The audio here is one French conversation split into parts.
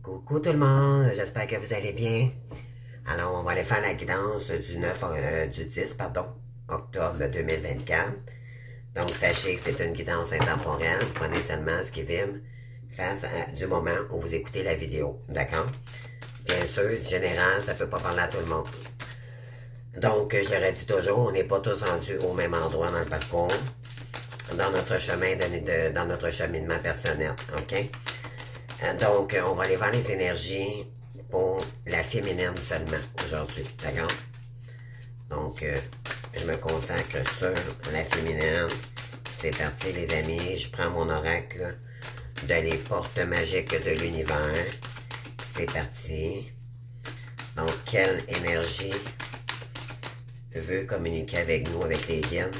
Coucou tout le monde, j'espère que vous allez bien. Alors, on va aller faire la guidance du 10 octobre 2024. Donc, sachez que c'est une guidance intemporelle. Vous prenez seulement ce qui vibre du moment où vous écoutez la vidéo. D'accord? Bien sûr, du général, ça ne peut pas parler à tout le monde. Donc, je leur ai dit toujours, on n'est pas tous rendus au même endroit dans le parcours, dans notre chemin, dans notre cheminement personnel. OK? Donc, on va aller voir les énergies pour la féminine seulement aujourd'hui, d'accord? Donc, je me consacre sur la féminine. C'est parti, les amis. Je prends mon oracle de les portes magiques de l'univers. C'est parti. Donc, quelle énergie veut communiquer avec nous, avec les guides,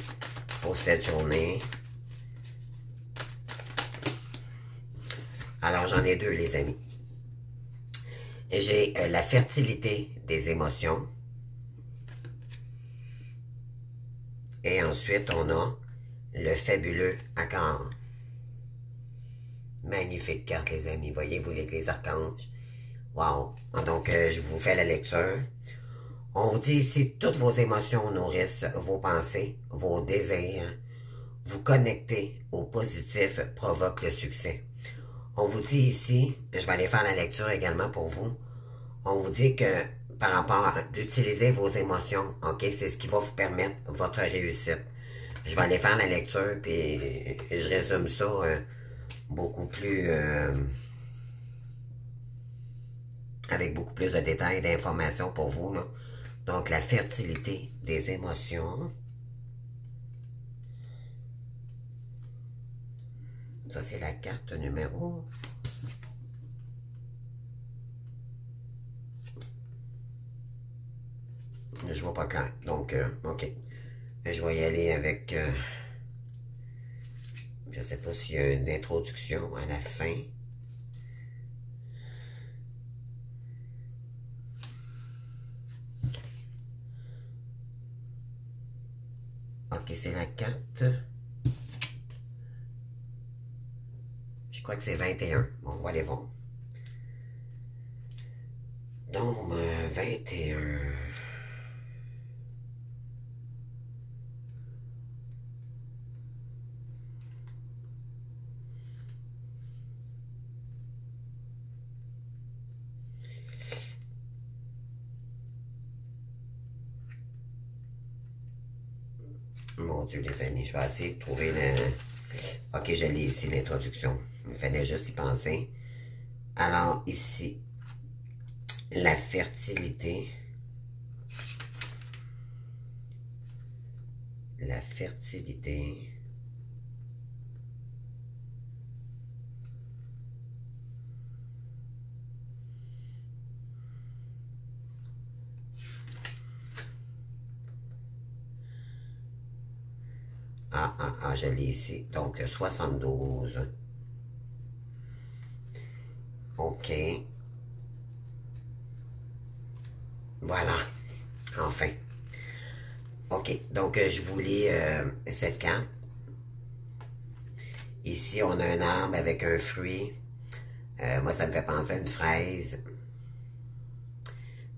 pour cette journée? Alors, j'en ai deux, les amis. J'ai la fertilité des émotions. Et ensuite, on a le fabuleux accord. Magnifique carte, les amis. Voyez-vous les archanges? Wow! Donc, je vous fais la lecture. On vous dit ici, toutes vos émotions nourrissent vos pensées, vos désirs. Vous connectez au positif provoque le succès. On vous dit ici, je vais aller faire la lecture également pour vous, on vous dit que par rapport d'utiliser vos émotions, ok, c'est ce qui va vous permettre votre réussite. Je vais aller faire la lecture, puis je résume ça beaucoup plus, avec beaucoup plus de détails et d'informations pour vous, là. Donc, la fertilité des émotions. Ça, c'est la carte numéro. Je vois pas clair. Donc, OK. Je vais y aller avec... je sais pas s'il y a une introduction à la fin. OK, c'est la carte... Je crois que c'est 21. Bon, on va aller voir. Donc, 21. Mon Dieu, les amis, je vais essayer de trouver le... OK, je l'ai ici, l'introduction. Il fallait juste y penser. Alors, ici, la fertilité. La fertilité. Je l'ai ici. Donc, 72. OK. Voilà. Enfin. OK. Donc, je vous lis cette carte. Ici, on a un arbre avec un fruit. Moi, ça me fait penser à une fraise.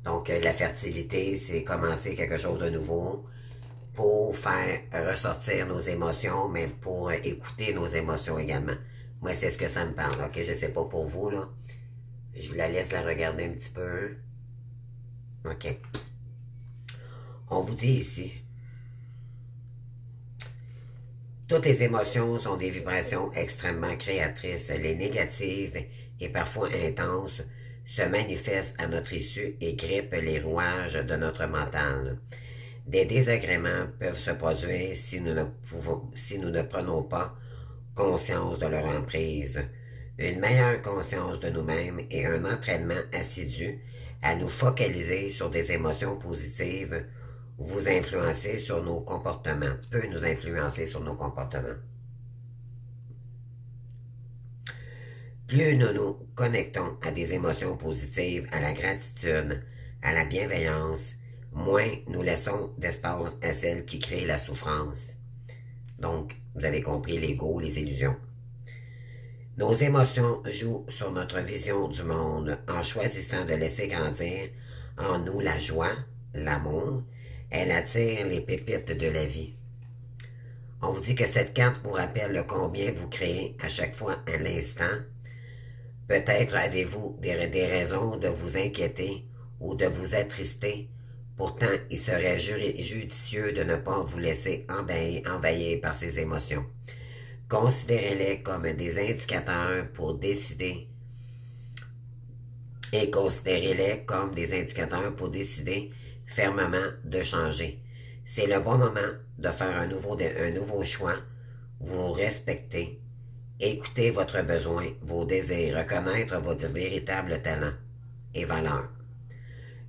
Donc, la fertilité, c'est commencer quelque chose de nouveau pour faire ressortir nos émotions, mais pour écouter nos émotions également. Moi, c'est ce que ça me parle, OK? Je sais pas pour vous, là. Je vous la laisse la regarder un petit peu. OK. On vous dit ici, toutes les émotions sont des vibrations extrêmement créatrices. Les négatives et parfois intenses se manifestent à notre issue et grippent les rouages de notre mental. Des désagréments peuvent se produire si nous ne prenons pas conscience de leur emprise. Une meilleure conscience de nous-mêmes et un entraînement assidu à nous focaliser sur des émotions positives peut nous influencer sur nos comportements. Plus nous nous connectons à des émotions positives, à la gratitude, à la bienveillance, moins nous laissons d'espace à celles qui créent la souffrance. Donc, vous avez compris l'ego, les illusions. Nos émotions jouent sur notre vision du monde en choisissant de laisser grandir en nous la joie, l'amour. Elle attire les pépites de la vie. On vous dit que cette carte vous rappelle le combien vous créez à chaque fois à l'instant. Peut-être avez-vous des raisons de vous inquiéter ou de vous attrister. Pourtant, il serait judicieux de ne pas vous laisser envahir par ces émotions. Considérez-les comme des indicateurs pour décider et considérez-les comme des indicateurs pour décider fermement de changer. C'est le bon moment de faire un nouveau choix. Vous respectez, écoutez votre besoin, vos désirs, reconnaître votre véritable talent et valeur.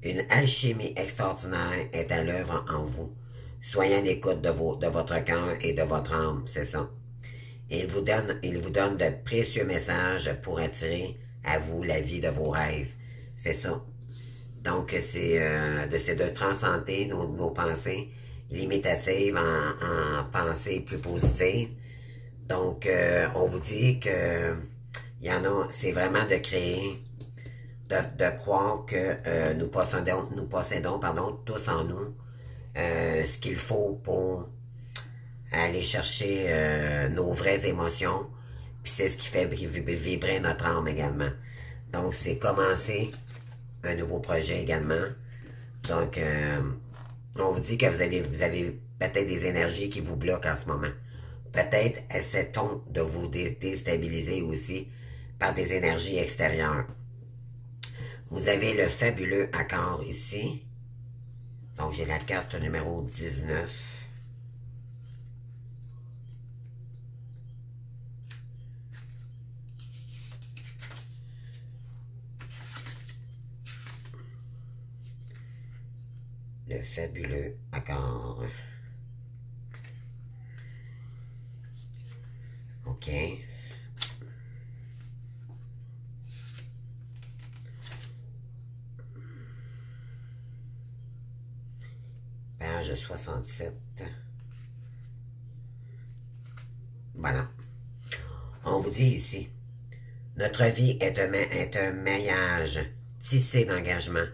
Une alchimie extraordinaire est à l'œuvre en vous. Soyez à l'écoute de votre cœur et de votre âme, c'est ça. Il vous donne de précieux messages pour attirer à vous la vie de vos rêves. C'est ça. Donc, c'est de transcender nos pensées limitatives en pensées plus positives. Donc, on vous dit que il y en a, c'est vraiment de créer, de croire que nous possédons tous en nous ce qu'il faut pour aller chercher nos vraies émotions, puis c'est ce qui fait vibrer notre âme également. Donc, c'est commencer un nouveau projet également. Donc, on vous dit que vous avez peut-être des énergies qui vous bloquent en ce moment. Peut-être essaie-t-on de vous déstabiliser aussi par des énergies extérieures. Vous avez le fabuleux accord ici. Donc, j'ai la carte numéro 19. Le fabuleux accord. OK. Page 67. Voilà. On vous dit ici, notre vie est un maillage tissé d'engagement,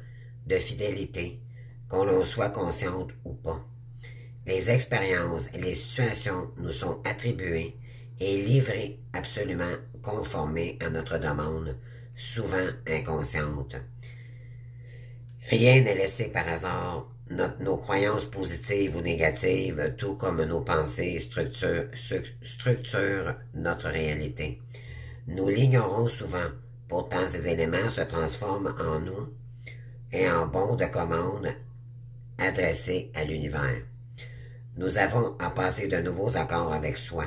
de fidélité, qu'on en soit consciente ou pas. Les expériences et les situations nous sont attribuées et livrées absolument conformées à notre demande, souvent inconsciente. Rien n'est laissé par hasard. Nos croyances positives ou négatives, tout comme nos pensées, structurent notre réalité. Nous l'ignorons souvent. Pourtant, ces éléments se transforment en nous et en bons de commande adressés à l'univers. Nous avons à passer de nouveaux accords avec soi.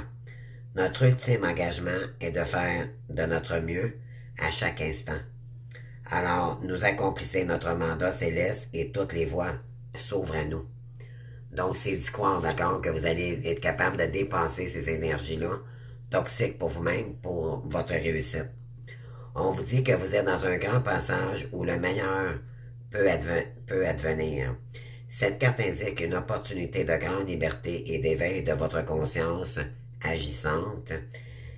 Notre ultime engagement est de faire de notre mieux à chaque instant. Alors, nous accomplissons notre mandat céleste et toutes les voies s'ouvrent à nous. Donc, c'est d'y croire, d'accord, que vous allez être capable de dépasser ces énergies-là, toxiques pour vous-même, pour votre réussite. On vous dit que vous êtes dans un grand passage où le meilleur peut advenir. Cette carte indique une opportunité de grande liberté et d'éveil de votre conscience agissante.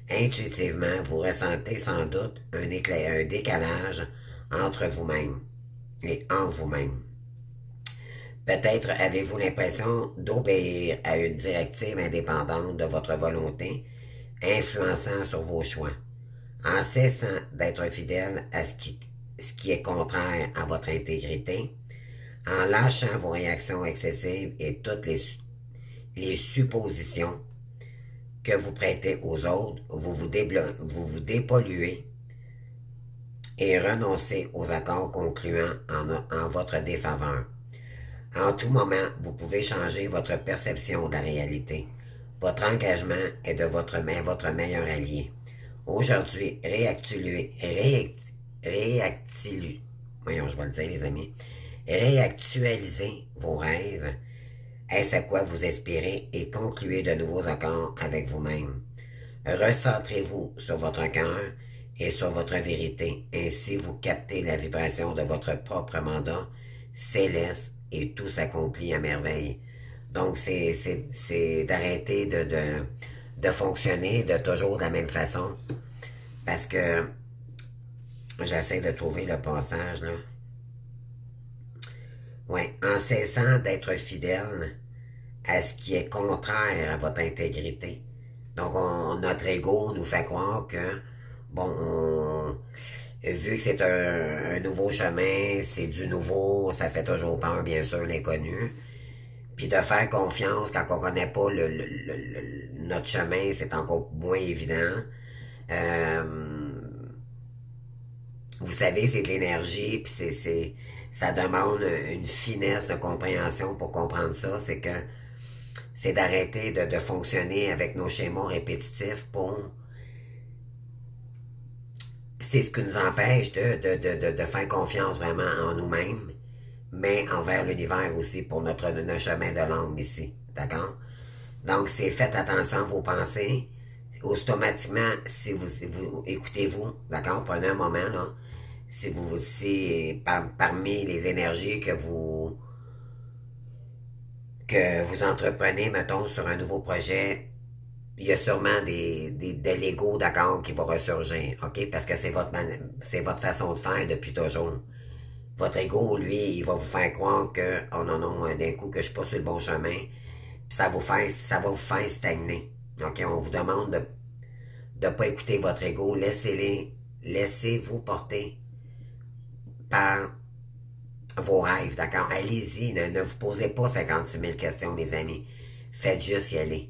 Intuitivement, vous ressentez sans doute un décalage entre vous-même et en vous-même. Peut-être avez-vous l'impression d'obéir à une directive indépendante de votre volonté, influençant sur vos choix, en cessant d'être fidèle à ce qui est contraire à votre intégrité, en lâchant vos réactions excessives et toutes les suppositions que vous prêtez aux autres, vous vous dépolluez et renoncez aux accords concluants en votre défaveur. En tout moment, vous pouvez changer votre perception de la réalité. Votre engagement est de votre meilleur allié. Aujourd'hui, réactualisez vos rêves. Est-ce à quoi vous aspirez et concluez de nouveaux accords avec vous-même. Recentrez-vous sur votre cœur et sur votre vérité. Ainsi, vous captez la vibration de votre propre mandat céleste et tout s'accomplit à merveille. Donc, c'est d'arrêter de fonctionner de toujours de la même façon, Parce que j'essaie de trouver le passage, là. Oui, en cessant d'être fidèle à ce qui est contraire à votre intégrité. Donc, notre ego nous fait croire que, bon, vu que c'est un nouveau chemin, c'est du nouveau, ça fait toujours peur, bien sûr, l'inconnu. Puis de faire confiance quand on connaît pas notre chemin, c'est encore moins évident. Vous savez, c'est de l'énergie, puis ça demande une finesse de compréhension pour comprendre ça. C'est que c'est d'arrêter de fonctionner avec nos schémas répétitifs pour... C'est ce qui nous empêche de faire confiance vraiment en nous-mêmes, mais envers l'univers aussi pour notre chemin de l'âme ici. D'accord? Donc, c'est faites attention à vos pensées. Automatiquement, si vous écoutez-vous, d'accord? Prenez un moment, là. Si parmi les énergies que vous entreprenez, mettons, sur un nouveau projet, il y a sûrement de l'ego, d'accord, qui va ressurgir, ok? Parce que c'est votre façon de faire depuis toujours. Votre ego, lui, il va vous faire croire que, oh non, non, d'un coup, que je suis pas sur le bon chemin, puis ça va vous faire stagner. Ok? On vous demande de pas écouter votre ego, laissez-vous porter par vos rêves, d'accord? Allez-y, ne vous posez pas 56 000 questions, mes amis. Faites juste y aller.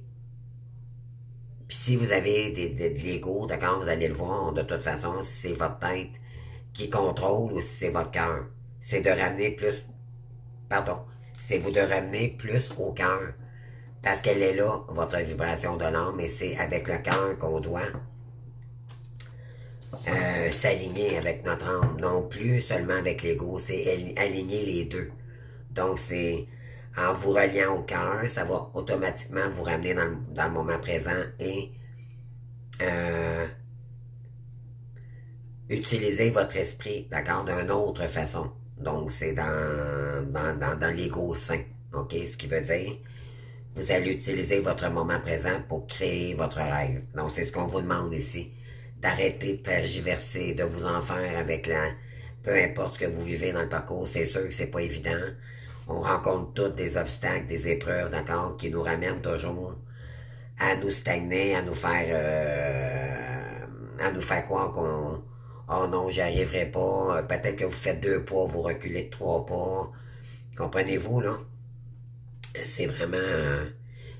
Puis si vous avez de l'ego, d'accord, vous allez le voir, de toute façon, si c'est votre tête qui contrôle ou si c'est votre cœur. C'est de ramener plus, pardon, c'est vous de ramener plus au cœur. Parce qu'elle est là, votre vibration de l'âme, et c'est avec le cœur qu'on doit s'aligner avec notre âme, non plus seulement avec l'ego, c'est aligner les deux. Donc c'est en vous reliant au cœur, ça va automatiquement vous ramener dans le moment présent et utiliser votre esprit, d'accord, d'une autre façon. Donc c'est dans l'ego sain, ok, ce qui veut dire vous allez utiliser votre moment présent pour créer votre rêve. Donc c'est ce qu'on vous demande ici. D'arrêter de tergiverser, de vous en faire avec peu importe ce que vous vivez dans le parcours, c'est sûr que c'est pas évident. On rencontre tous des obstacles, des épreuves, d'accord, qui nous ramènent toujours à nous stagner, à nous faire croire qu'on oh non, j'y arriverai pas. Peut-être que vous faites 2 pas, vous reculez de 3 pas. Comprenez-vous, là? C'est vraiment...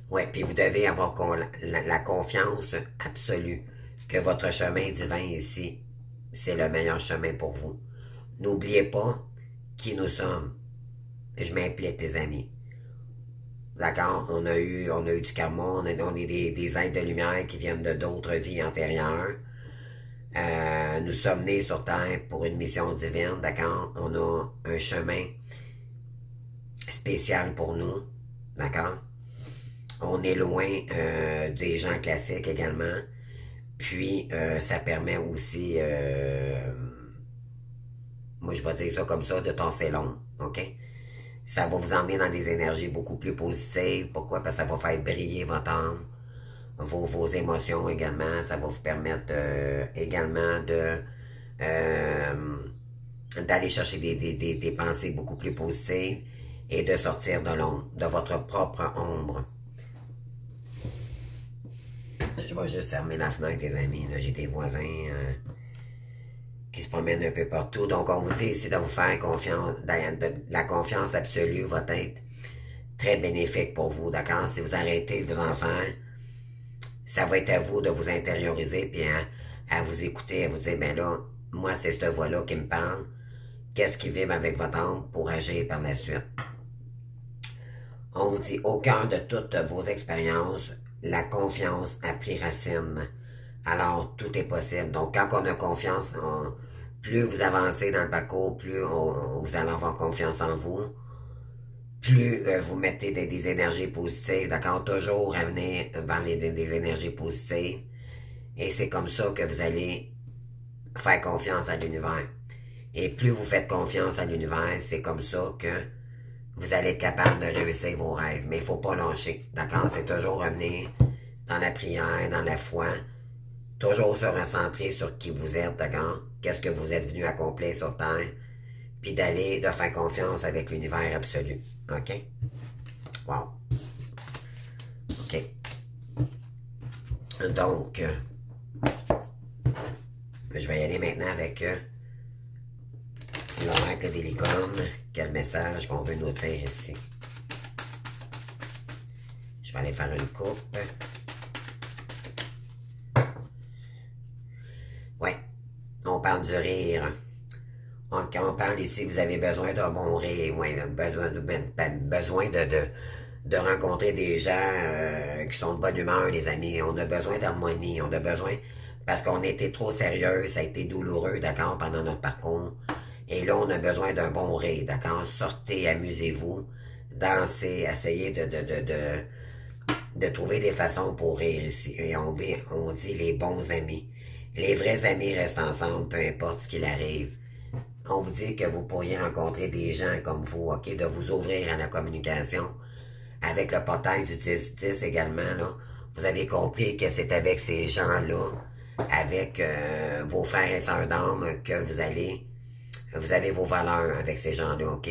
ouais, puis vous devez avoir la confiance absolue que votre chemin divin ici, c'est le meilleur chemin pour vous. N'oubliez pas qui nous sommes. Je m'implique, les amis. D'accord? On a eu du karma, on est des êtres de lumière qui viennent de d'autres vies antérieures. Nous sommes nés sur Terre pour une mission divine, d'accord? On a un chemin spécial pour nous, d'accord? On est loin des gens classiques également. Puis, ça permet aussi, moi je vais dire ça comme ça, de tasser long, ok? Ça va vous emmener dans des énergies beaucoup plus positives. Pourquoi? Parce que ça va faire briller votre âme, vos émotions également. Ça va vous permettre également d'aller chercher des pensées beaucoup plus positives et de sortir de l'ombre, de votre propre ombre. Je vais juste fermer la fenêtre, les amis. J'ai des voisins qui se promènent un peu partout. Donc, on vous dit ici de vous faire confiance. La confiance absolue va être très bénéfique pour vous, d'accord? Si vous arrêtez de vous en faire, ça va être à vous de vous intérioriser puis à vous écouter, à vous dire, ben là, moi, c'est cette voix-là qui me parle. Qu'est-ce qui vibre avec votre âme pour agir par la suite? On vous dit, au cœur de toutes vos expériences, la confiance a pris racine. Alors, tout est possible. Donc, quand on a confiance, plus vous avancez dans le parcours, plus vous allez avoir confiance en vous, plus vous mettez des énergies positives, d'accord? Toujours à venir vers des énergies positives. Et c'est comme ça que vous allez faire confiance à l'univers. Et plus vous faites confiance à l'univers, c'est comme ça que vous allez être capable de réussir vos rêves. Mais il ne faut pas lâcher, d'accord? C'est toujours revenir dans la prière, dans la foi, Toujours se recentrer sur qui vous êtes, d'accord? Qu'est-ce que vous êtes venu accomplir sur Terre? Puis de faire confiance avec l'univers absolu. OK? Wow. OK. Donc, je vais y aller maintenant avec l'oracle des licornes. Quel message qu'on veut nous dire ici? Je vais aller faire une coupe. Ouais, on parle du rire. Quand on parle ici, vous avez besoin d'un bon rire. Ouais, besoin de rencontrer des gens qui sont de bonne humeur, les amis. On a besoin d'harmonie. On a besoin, parce qu'on a été trop sérieux, ça a été douloureux, d'accord, pendant notre parcours. Et là, on a besoin d'un bon rire, d'accord? Sortez, amusez-vous, dansez, essayez de trouver des façons pour rire ici. Et on dit les bons amis. Les vrais amis restent ensemble, peu importe ce qu'il arrive. On vous dit que vous pourriez rencontrer des gens comme vous, OK, de vous ouvrir à la communication. Avec le portail du 10-10 également, là, vous avez compris que c'est avec ces gens-là, avec vos frères et sœurs d'âme, que vous avez vos valeurs avec ces gens-là, OK?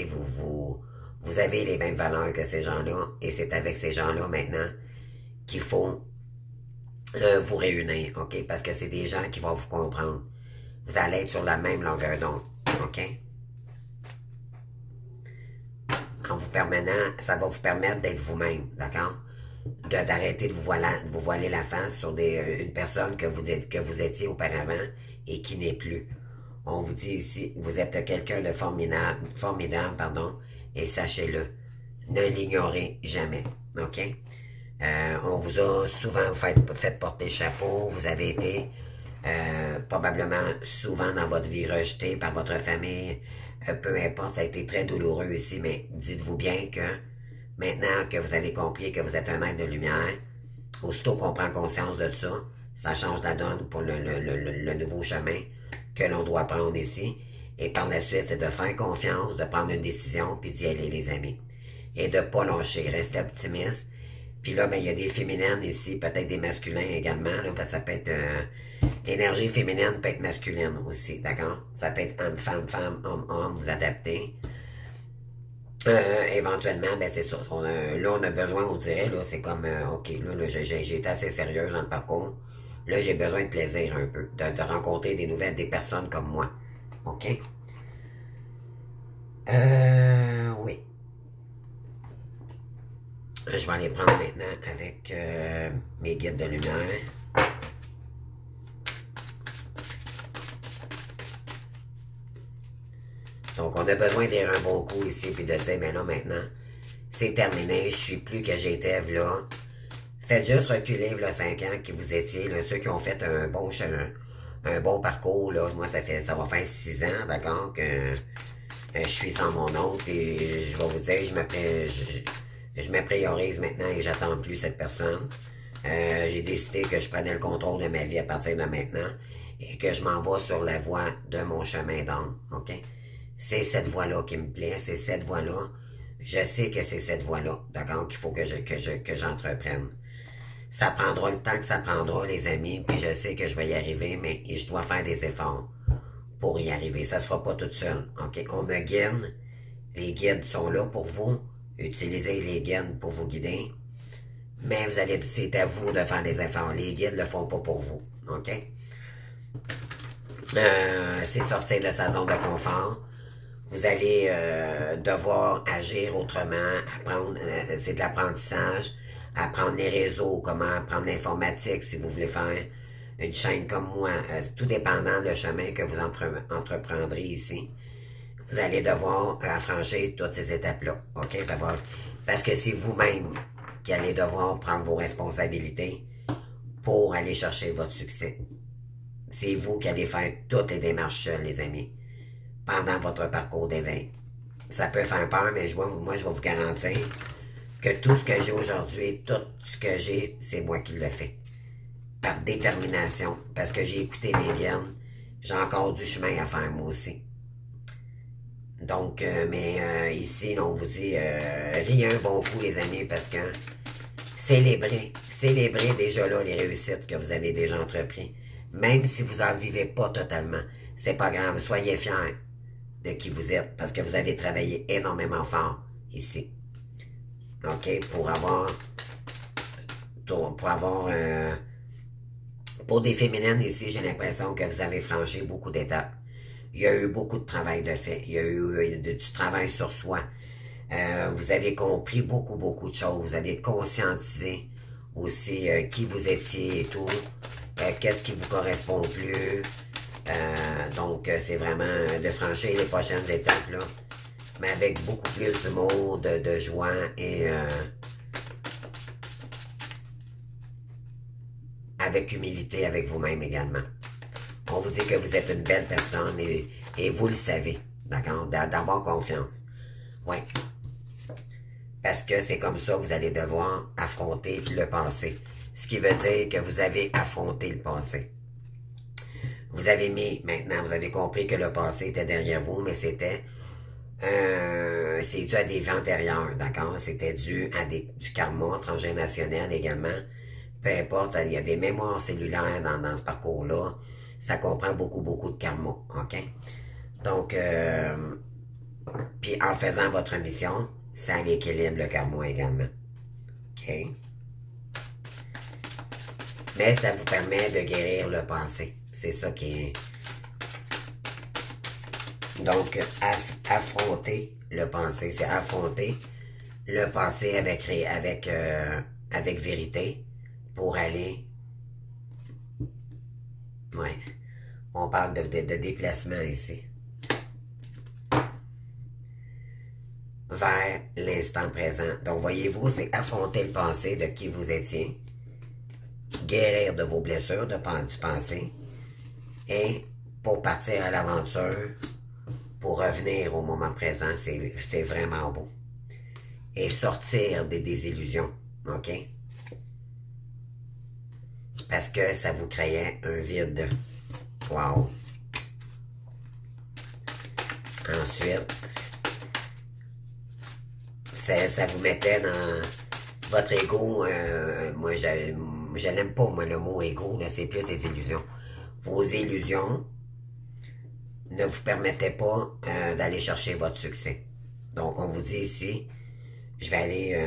Vous avez les mêmes valeurs que ces gens-là, et c'est avec ces gens-là maintenant qu'il faut vous réunir, OK? Parce que c'est des gens qui vont vous comprendre. Vous allez être sur la même longueur d'onde, OK? En vous permettant, ça va vous permettre d'être vous-même, d'accord? D'arrêter de vous voiler la face sur une personne que vous étiez auparavant et qui n'est plus. On vous dit ici, vous êtes quelqu'un de formidable, pardon, et sachez-le, ne l'ignorez jamais, OK? On vous a souvent fait porter chapeau, vous avez été probablement souvent dans votre vie rejeté par votre famille, peu importe, ça a été très douloureux ici, mais dites-vous bien que maintenant que vous avez compris que vous êtes un être de lumière, aussitôt qu'on prend conscience de ça, ça change la donne pour le nouveau chemin que l'on doit prendre ici. Et par la suite, c'est de faire confiance, de prendre une décision, puis d'y aller, les amis. Et de ne pas lâcher, rester optimiste. Puis là, ben, il y a des féminines ici, peut-être des masculins également, là, parce que ça peut être... l'énergie féminine peut être masculine aussi, d'accord? Ça peut être homme-femme, homme-homme, vous adaptez. Éventuellement, ben c'est ça. Là, on a besoin, on dirait, là, c'est comme, OK, là j'ai été assez sérieuse dans le parcours. Là, j'ai besoin de plaisir un peu, de rencontrer des personnes comme moi. OK? Oui. Je vais aller prendre maintenant avec mes guides de lumière. Donc, on a besoin de dire un bon coup ici, puis de dire, mais là, maintenant, c'est terminé, je suis plus que j'étais, là. Faites juste reculer, là, 5 ans que vous étiez, là, ceux qui ont fait un bon parcours, là, moi, ça va faire 6 ans, d'accord, que je suis sans mon autre, puis je vais vous dire, je me priorise maintenant et j'attends plus cette personne. J'ai décidé que je prenais le contrôle de ma vie à partir de maintenant et que je m'en vais sur la voie de mon chemin d'âme, OK? C'est cette voie-là qui me plaît, c'est cette voie-là. Je sais que c'est cette voie-là, d'accord, qu'il faut que j'entreprenne. Ça prendra le temps que ça prendra, les amis, puis je sais que je vais y arriver, mais je dois faire des efforts pour y arriver. Ça se fera pas toute seule, OK? On me guide, les guides sont là pour vous, utilisez les guides pour vous guider, mais c'est à vous de faire des efforts. Les guides le font pas pour vous, OK? C'est sortir de sa zone de confort. Vous allez devoir agir autrement, apprendre, c'est de l'apprentissage, apprendre les réseaux, comment apprendre l'informatique si vous voulez faire une chaîne comme moi, tout dépendant du chemin que vous entreprendrez ici. Vous allez devoir affranchir toutes ces étapes-là, OK? Parce que c'est vous-même qui allez devoir prendre vos responsabilités pour aller chercher votre succès. C'est vous qui allez faire toutes les démarches seules, les amis, pendant votre parcours d'éveil. Ça peut faire peur, mais moi, je vais vous garantir que tout ce que j'ai aujourd'hui, tout ce que j'ai, c'est moi qui le fais. Par détermination, parce que j'ai écouté mes guides, j'ai encore du chemin à faire, moi aussi. Donc, ici, on vous dit, riez un bon coup, les amis, parce que célébrez déjà là les réussites que vous avez déjà entreprises. Même si vous n'en vivez pas totalement, c'est pas grave, soyez fiers de qui vous êtes, parce que vous avez travaillé énormément fort ici. OK? Pour des féminines ici, j'ai l'impression que vous avez franchi beaucoup d'étapes. Il y a eu beaucoup de travail de fait. Il y a eu du travail sur soi. Vous avez compris beaucoup de choses. Vous avez conscientisé aussi qui vous étiez et tout. Qu'est-ce qui vous correspond plus. Donc, c'est vraiment de franchir les prochaines étapes, là. Mais avec beaucoup plus d'humour, de joie et avec humilité avec vous-même également. On vous dit que vous êtes une belle personne et vous le savez, d'accord? D'avoir confiance. Oui. Parce que c'est comme ça que vous allez devoir affronter le passé. Ce qui veut dire que vous avez affronté le passé. Vous avez maintenant, vous avez compris que le passé était derrière vous, mais c'est dû à des vies antérieures, d'accord? C'était dû à du karma transgénérationnel également. Peu importe, il y a des mémoires cellulaires dans ce parcours-là. Ça comprend beaucoup de karma, OK? Donc, puis en faisant votre mission, ça équilibre le karma également. OK? Mais ça vous permet de guérir le passé. C'est ça qui est... Donc, affronter le passé, c'est affronter le passé avec vérité pour aller... Ouais, on parle de déplacement ici. Vers l'instant présent. Donc, voyez-vous, c'est affronter le passé de qui vous étiez, guérir de vos blessures du passé, et pour partir à l'aventure, pour revenir au moment présent, c'est vraiment beau. Et sortir des désillusions, OK? Parce que ça vous créait un vide. Wow! Ensuite, ça vous mettait dans votre ego. Moi, je n'aime pas, moi, le mot ego, là, c'est plus les illusions. Vos illusions ne vous permettaient pas d'aller chercher votre succès. Donc, on vous dit ici, je vais aller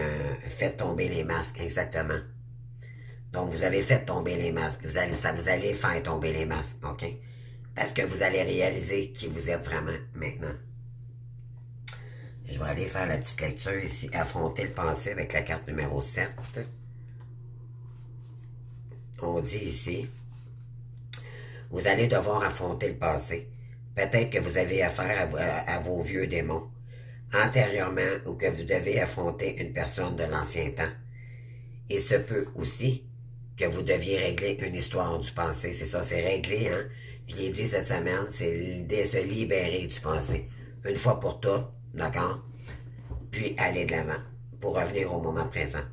faire tomber les masques, exactement. Donc, vous avez fait tomber les masques. Vous allez faire tomber les masques, OK? Parce que vous allez réaliser qui vous êtes vraiment maintenant. Je vais aller faire la petite lecture ici. Affronter le passé avec la carte numéro 7. On dit ici, vous allez devoir affronter le passé. Peut-être que vous avez affaire à vos vieux démons antérieurement ou que vous devez affronter une personne de l'ancien temps. Il se peut aussi que vous deviez régler une histoire du passé. C'est ça, c'est régler, hein? Je l'ai dit cette semaine, c'est de se libérer du passé. Une fois pour toutes, d'accord? Puis aller de l'avant pour revenir au moment présent.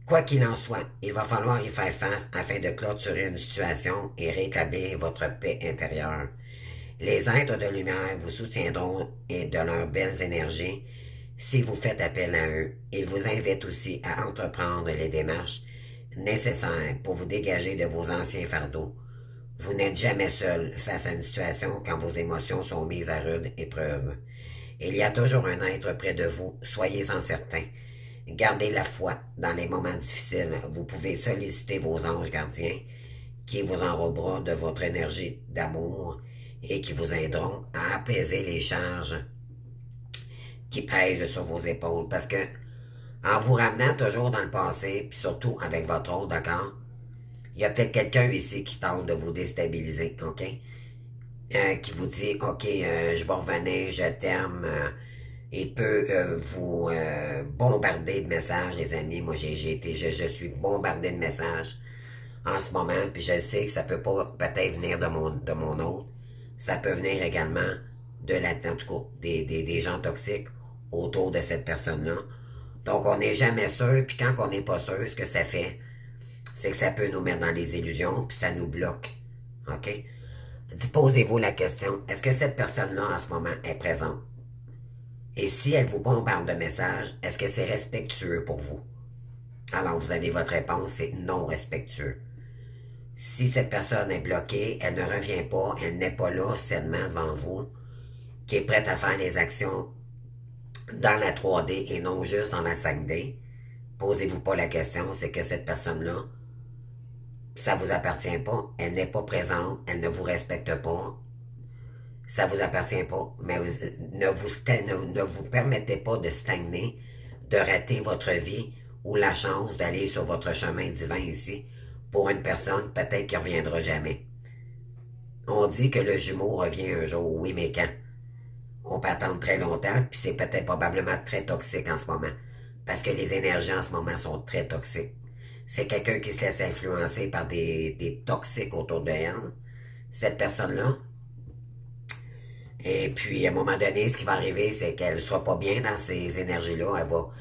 Quoi qu'il en soit, il va falloir y faire face afin de clôturer une situation et rétablir votre paix intérieure. Les êtres de lumière vous soutiendront et de leurs belles énergies si vous faites appel à eux. Ils vous invitent aussi à entreprendre les démarches nécessaires pour vous dégager de vos anciens fardeaux. Vous n'êtes jamais seul face à une situation quand vos émotions sont mises à rude épreuve. Il y a toujours un être près de vous, soyez-en certains. Gardez la foi dans les moments difficiles. Vous pouvez solliciter vos anges gardiens qui vous enroberont de votre énergie d'amour et qui vous aideront à apaiser les charges qui pèsent sur vos épaules. Parce que en vous ramenant toujours dans le passé, puis surtout avec votre autre, d'accord? Il y a peut-être quelqu'un ici qui tente de vous déstabiliser, OK? Qui vous dit, OK, je vais revenir, je t'aime, il peut vous bombarder de messages, les amis. Moi, je suis bombardé de messages en ce moment, puis je sais que ça peut pas peut-être venir de mon autre. Ça peut venir également en tout cas, des gens toxiques autour de cette personne-là. Donc, on n'est jamais sûr, puis quand on n'est pas sûr, ce que ça fait, c'est que ça peut nous mettre dans les illusions, puis ça nous bloque. OK? Posez-vous la question, est-ce que cette personne-là, en ce moment, est présente? Et si elle vous bombarde de messages, est-ce que c'est respectueux pour vous? Alors, vous avez votre réponse, c'est non respectueux. Si cette personne est bloquée, elle ne revient pas, elle n'est pas là sainement devant vous, qui est prête à faire des actions dans la 3D et non juste dans la 5D, posez-vous pas la question, c'est que cette personne-là, ça vous appartient pas, elle n'est pas présente, elle ne vous respecte pas, ça vous appartient pas, mais ne vous permettez pas de stagner, de rater votre vie ou la chance d'aller sur votre chemin divin ici pour une personne peut-être qui ne reviendra jamais. On dit que le jumeau revient un jour, oui, mais quand? On peut attendre très longtemps, puis c'est peut-être probablement très toxique en ce moment, parce que les énergies en ce moment sont très toxiques. C'est quelqu'un qui se laisse influencer par des toxiques autour de elle, cette personne-là. Et puis, à un moment donné, ce qui va arriver, c'est qu'elle ne sera pas bien dans ces énergies-là. Elle va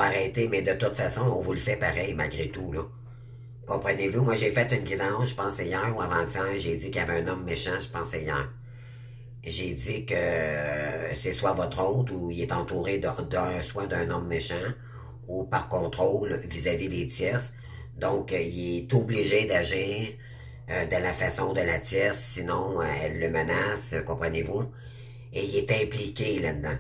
arrêter, mais de toute façon, on vous le fait pareil, malgré tout, là. Comprenez-vous? Moi, j'ai fait une guidance, je pensais hier ou avant-hier, j'ai dit qu'il y avait un homme méchant, je pensais hier. J'ai dit que c'est soit votre hôte ou il est entouré soit d'un homme méchant ou par contrôle vis-à-vis des tierces. Donc, il est obligé d'agir de la façon de la tierce, sinon elle le menace, comprenez-vous? Et il est impliqué là-dedans.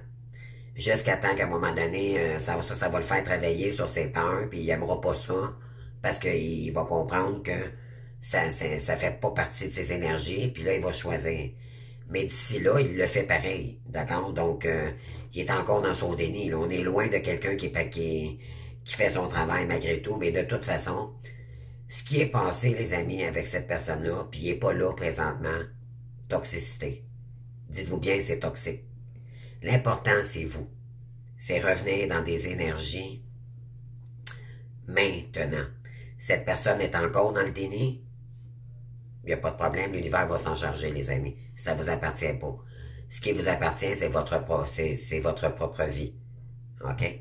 Jusqu'à temps qu'à un moment donné, ça va le faire travailler sur ses peurs, puis il n'aimera pas ça, parce qu'il va comprendre que ça fait pas partie de ses énergies, puis là, il va choisir. Mais d'ici là, il le fait pareil, d'accord? Donc, il est encore dans son déni. Là. On est loin de quelqu'un qui fait son travail malgré tout, mais de toute façon, ce qui est passé, les amis, avec cette personne-là, puis il n'est pas là présentement, toxicité. Dites-vous bien, c'est toxique. L'important, c'est vous. C'est revenir dans des énergies maintenant. Cette personne est encore dans le déni. Il n'y a pas de problème, l'univers va s'en charger, les amis. Ça ne vous appartient pas. Ce qui vous appartient, c'est votre propre vie. OK?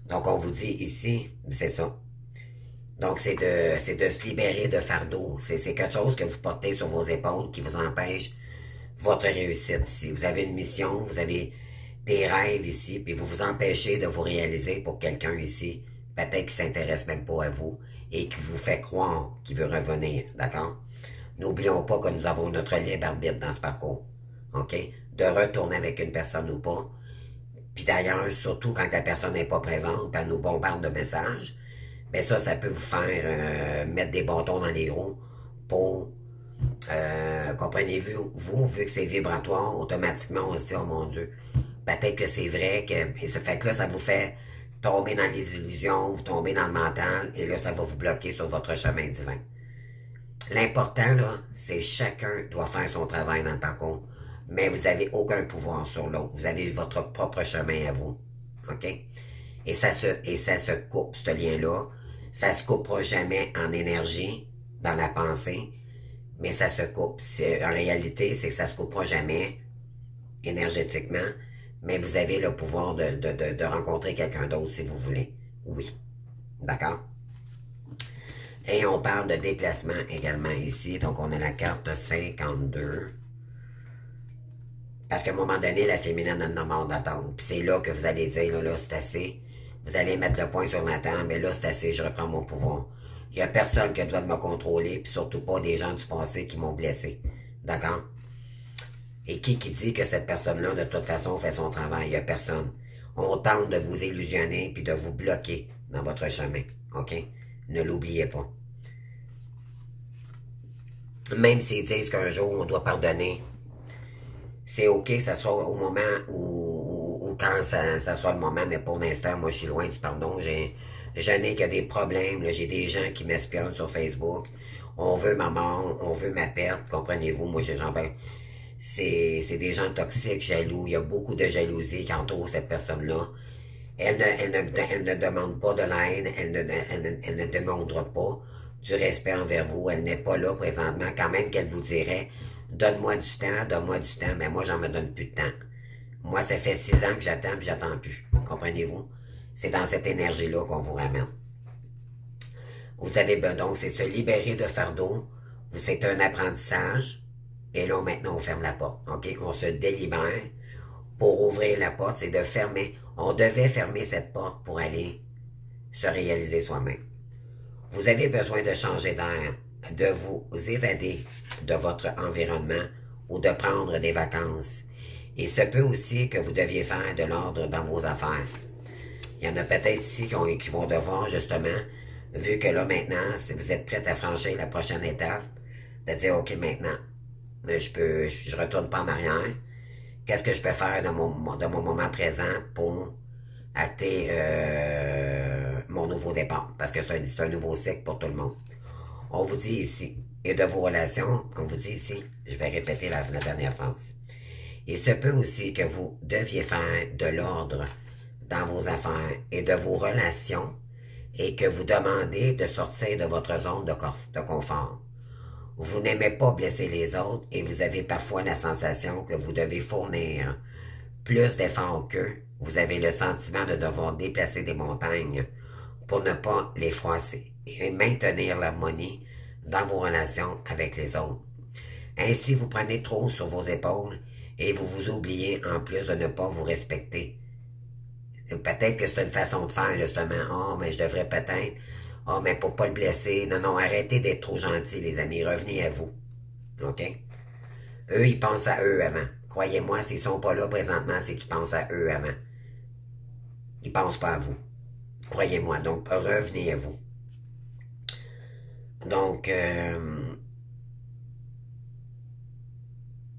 Donc, on vous dit ici, c'est ça. Donc, c'est de se libérer de fardeau. C'est quelque chose que vous portez sur vos épaules qui vous empêche votre réussite ici. Vous avez une mission, vous avez des rêves ici, puis vous vous empêchez de vous réaliser pour quelqu'un ici, peut-être qui s'intéresse même pas à vous, et qui vous fait croire qu'il veut revenir, d'accord? N'oublions pas que nous avons notre libre arbitre dans ce parcours, ok? De retourner avec une personne ou pas. Puis d'ailleurs, surtout quand la personne n'est pas présente, puis elle nous bombarde de messages, mais ça peut vous faire mettre des bâtons dans les roues pour, comprenez-vous, vu que c'est vibratoire, automatiquement on se dit, oh mon Dieu, peut-être que c'est vrai, et ça fait que là, ça vous fait tomber dans les illusions, vous tombez dans le mental, et là, ça va vous bloquer sur votre chemin divin. L'important, là, c'est chacun doit faire son travail dans le parcours, mais vous n'avez aucun pouvoir sur l'autre. Vous avez votre propre chemin à vous. OK? Et ça se coupe, ce lien-là. Ça se coupera jamais en énergie, dans la pensée, mais ça se coupe. En réalité, c'est que ça se coupera jamais énergétiquement, mais vous avez le pouvoir de rencontrer quelqu'un d'autre si vous voulez. Oui. D'accord? Et on parle de déplacement également ici. Donc, on a la carte 52. Parce qu'à un moment donné, la féminine a une demande d'attendre. Puis c'est là que vous allez dire, là, c'est assez. Vous allez mettre le point sur la table, mais là, c'est assez, je reprends mon pouvoir. Il n'y a personne qui doit me contrôler, puis surtout pas des gens du passé qui m'ont blessé. D'accord? Et qui dit que cette personne-là, de toute façon, fait son travail? Il n'y a personne. On tente de vous illusionner, puis de vous bloquer dans votre chemin. OK? Ne l'oubliez pas. Même s'ils disent qu'un jour, on doit pardonner, c'est OK, ça sera au moment ou quand ça soit le moment, mais pour l'instant, moi, je suis loin du pardon. Je n'ai que des problèmes. J'ai des gens qui m'espionnent sur Facebook. On veut ma mort, on veut ma perte, comprenez-vous? Moi, c'est des gens toxiques, jaloux. Il y a beaucoup de jalousie qui entoure cette personne-là. Elle ne demande pas de l'aide, elle ne demandera pas du respect envers vous. Elle n'est pas là présentement, quand même qu'elle vous dirait « Donne-moi du temps, mais moi, j'en me donne plus de temps. » Moi, ça fait 6 ans que j'attends, puis j'attends plus. Comprenez-vous? C'est dans cette énergie-là qu'on vous ramène. Vous avez donc, c'est se libérer de fardeau. C'est un apprentissage. Et là, maintenant, on ferme la porte. OK? On se délibère. Pour ouvrir la porte, c'est de fermer. On devait fermer cette porte pour aller se réaliser soi-même. Vous avez besoin de changer d'air. de vous évader de votre environnement ou de prendre des vacances. Il se peut aussi que vous deviez faire de l'ordre dans vos affaires. Il y en a peut-être ici qui vont devoir, justement, vu que là, maintenant, si vous êtes prêt à franchir la prochaine étape, de dire, OK, maintenant, je retourne pas en arrière. Qu'est-ce que je peux faire de mon moment présent pour acter mon nouveau départ? Parce que c'est un nouveau cycle pour tout le monde. On vous dit ici, et de vos relations, on vous dit ici, je vais répéter la dernière phrase. Il se peut aussi que vous deviez faire de l'ordre dans vos affaires et de vos relations et que vous demandez de sortir de votre zone de confort. Vous n'aimez pas blesser les autres et vous avez parfois la sensation que vous devez fournir plus d'efforts qu'eux. Vous avez le sentiment de devoir déplacer des montagnes pour ne pas les froisser et maintenir l'harmonie dans vos relations avec les autres. Ainsi, vous prenez trop sur vos épaules et vous vous oubliez en plus de ne pas vous respecter. Peut-être que c'est une façon de faire, justement. Oh, mais je devrais peut-être. Oh, mais pour pas le blesser. Non, non, arrêtez d'être trop gentils, les amis. Revenez à vous. OK? Eux, ils pensent à eux avant. Croyez-moi, s'ils sont pas là présentement, c'est qu'ils pensent à eux avant. Ils pensent pas à vous. Croyez-moi. Donc, revenez à vous. Donc,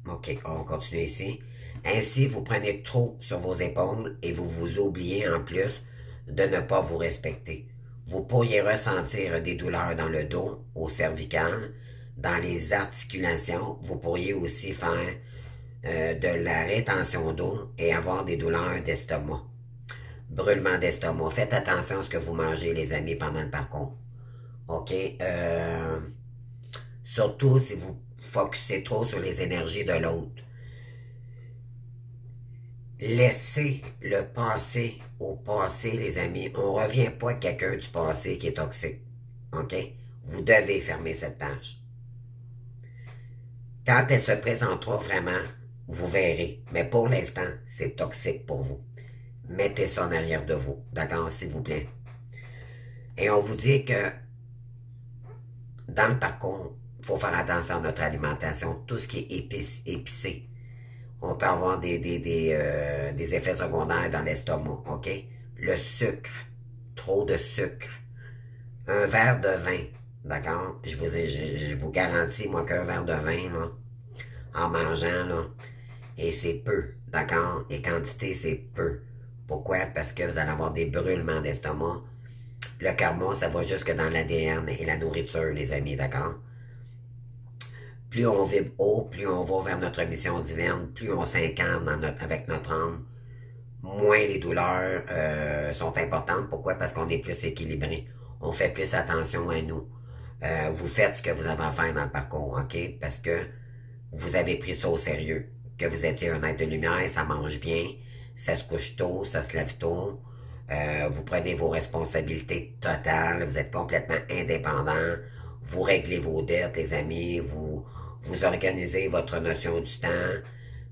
OK, on continue ici. Ainsi, vous prenez trop sur vos épaules et vous vous oubliez en plus de ne pas vous respecter. Vous pourriez ressentir des douleurs dans le dos, au cervical, dans les articulations. Vous pourriez aussi faire de la rétention d'eau et avoir des douleurs d'estomac. Brûlement d'estomac. Faites attention à ce que vous mangez, les amis, pendant le parcours. OK? Surtout si vous focussez trop sur les énergies de l'autre. Laissez le passé au passé, les amis. On ne revient pas à quelqu'un du passé qui est toxique. OK? Vous devez fermer cette page. Quand elle se présentera vraiment, vous verrez. Mais pour l'instant, c'est toxique pour vous. Mettez ça en arrière de vous. D'accord? S'il vous plaît. Et on vous dit que dans le parcours, il faut faire attention à notre alimentation. Tout ce qui est épicé. On peut avoir des effets secondaires dans l'estomac, OK? Le sucre, trop de sucre. Un verre de vin, d'accord? Je vous garantis, moi, qu'un verre de vin, là, en mangeant, là, et c'est peu, d'accord? Et quantité, c'est peu. Pourquoi? Parce que vous allez avoir des brûlements d'estomac. Le karma, ça va jusque dans l'ADN et la nourriture, les amis, d'accord? Plus on vibre haut, plus on va vers notre mission divine, plus on s'incarne avec notre âme, moins les douleurs sont importantes. Pourquoi? Parce qu'on est plus équilibré. On fait plus attention à nous. Vous faites ce que vous avez à faire dans le parcours, OK? Parce que vous avez pris ça au sérieux. Que vous étiez un être de lumière, ça mange bien, ça se couche tôt, ça se lève tôt. Vous prenez vos responsabilités totales, vous êtes complètement indépendant. Vous réglez vos dettes, les amis, vous organisez votre notion du temps,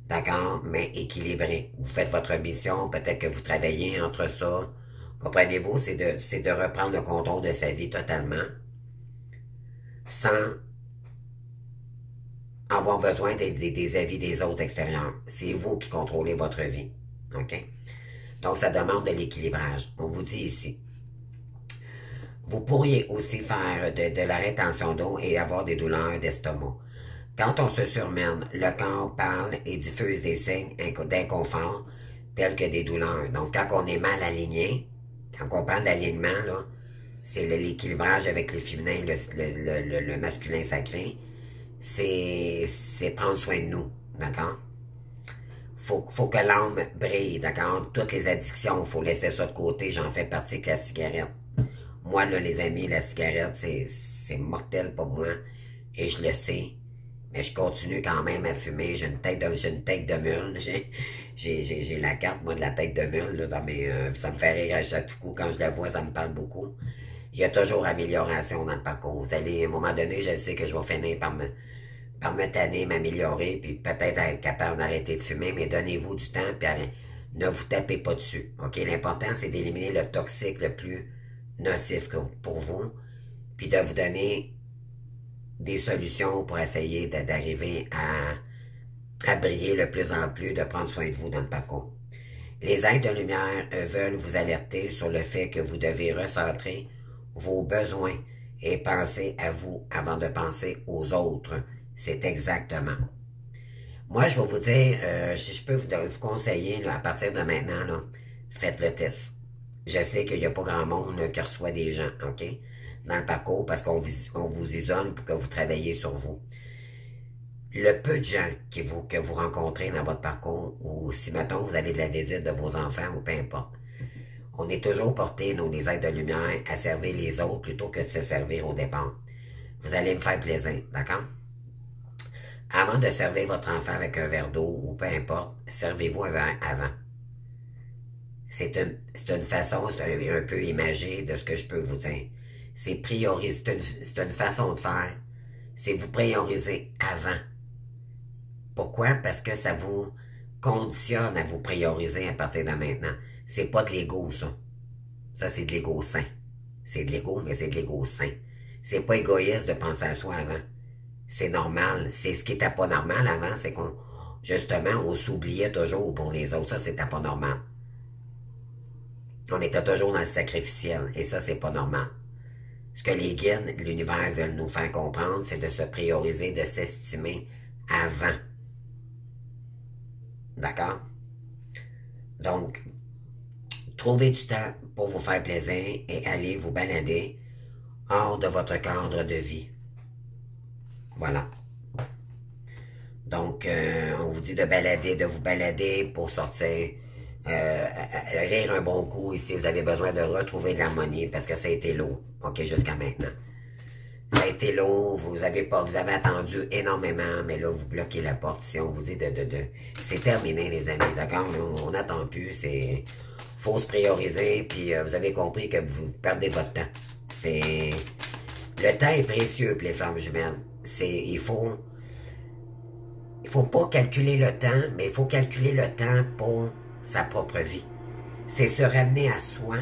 d'accord, mais équilibré. Vous faites votre mission, peut-être que vous travaillez entre ça. Comprenez-vous, c'est de reprendre le contrôle de sa vie totalement, sans avoir besoin des avis des autres extérieurs. C'est vous qui contrôlez votre vie, OK? Donc, ça demande de l'équilibrage. On vous dit ici. Vous pourriez aussi faire de la rétention d'eau et avoir des douleurs d'estomac. Quand on se surmène, le corps parle et diffuse des signes d'inconfort tels que des douleurs. Donc, quand on est mal aligné, quand on parle d'alignement, là, c'est l'équilibrage avec le féminin, le masculin sacré. C'est prendre soin de nous, d'accord? Faut que l'âme brille, d'accord? Toutes les addictions, faut laisser ça de côté. J'en fais partie avec la cigarette. Moi, là, les amis, la cigarette, c'est mortel pour moi. Et je le sais. Mais je continue quand même à fumer. J'ai une tête de mule. J'ai la carte, moi, de la tête de mule, là, dans mes... ça me fait rire à chaque coup. Quand je la vois, ça me parle beaucoup. Il y a toujours amélioration dans le parcours. Vous allez, à un moment donné, je sais que je vais finir par me tanner, m'améliorer, puis peut-être être capable d'arrêter de fumer, mais donnez-vous du temps, puis ne vous tapez pas dessus. OK? L'important, c'est d'éliminer le toxique le plus nocif pour vous, puis de vous donner des solutions pour essayer d'arriver à briller le plus en plus, de prendre soin de vous dans le parcours. Les êtres de lumière veulent vous alerter sur le fait que vous devez recentrer vos besoins et penser à vous avant de penser aux autres. C'est exactement. Moi, je vais vous dire, si je peux vous conseiller, là, à partir de maintenant, là, faites le test. Je sais qu'il n'y a pas grand monde là, qui reçoit des gens, OK, dans le parcours parce qu'on vous isole pour que vous travailliez sur vous. Le peu de gens que vous rencontrez dans votre parcours, ou si, mettons, vous avez de la visite de vos enfants, ou peu importe, on est toujours porté, nous, les êtres de lumière, à servir les autres plutôt que de se servir au départ. Vous allez me faire plaisir, d'accord? Avant de servir votre enfant avec un verre d'eau, ou peu importe, servez-vous un verre avant. C'est une façon, c'est un peu imagé de ce que je peux vous dire. C'est une façon de faire. C'est vous prioriser avant. Pourquoi? Parce que ça vous conditionne à vous prioriser à partir de maintenant. C'est pas de l'ego, ça. Ça, c'est de l'ego sain. C'est de l'ego, mais c'est de l'ego sain. C'est pas égoïste de penser à soi avant. C'est normal. C'est ce qui était pas normal avant, c'est justement, on s'oubliait toujours pour les autres. Ça, c'était pas normal. On était toujours dans le sacrificiel, et ça, c'est pas normal. Ce que les guides de l'univers veulent nous faire comprendre, c'est de se prioriser, de s'estimer avant. D'accord? Donc, trouvez du temps pour vous faire plaisir et allez vous balader hors de votre cadre de vie. Voilà. Donc, on vous dit de vous balader pour sortir, rire un bon coup ici. Vous avez besoin de retrouver de l'harmonie parce que ça a été lourd, OK, jusqu'à maintenant. Ça a été lourd, vous avez attendu énormément, mais là, vous bloquez la porte. Si on vous dit c'est terminé, les amis, d'accord? On n'attend plus, faut se prioriser, puis vous avez compris que vous perdez votre temps. Le temps est précieux pour les flammes jumelles. Il faut pas calculer le temps, mais il faut calculer le temps pour sa propre vie. C'est se ramener à soi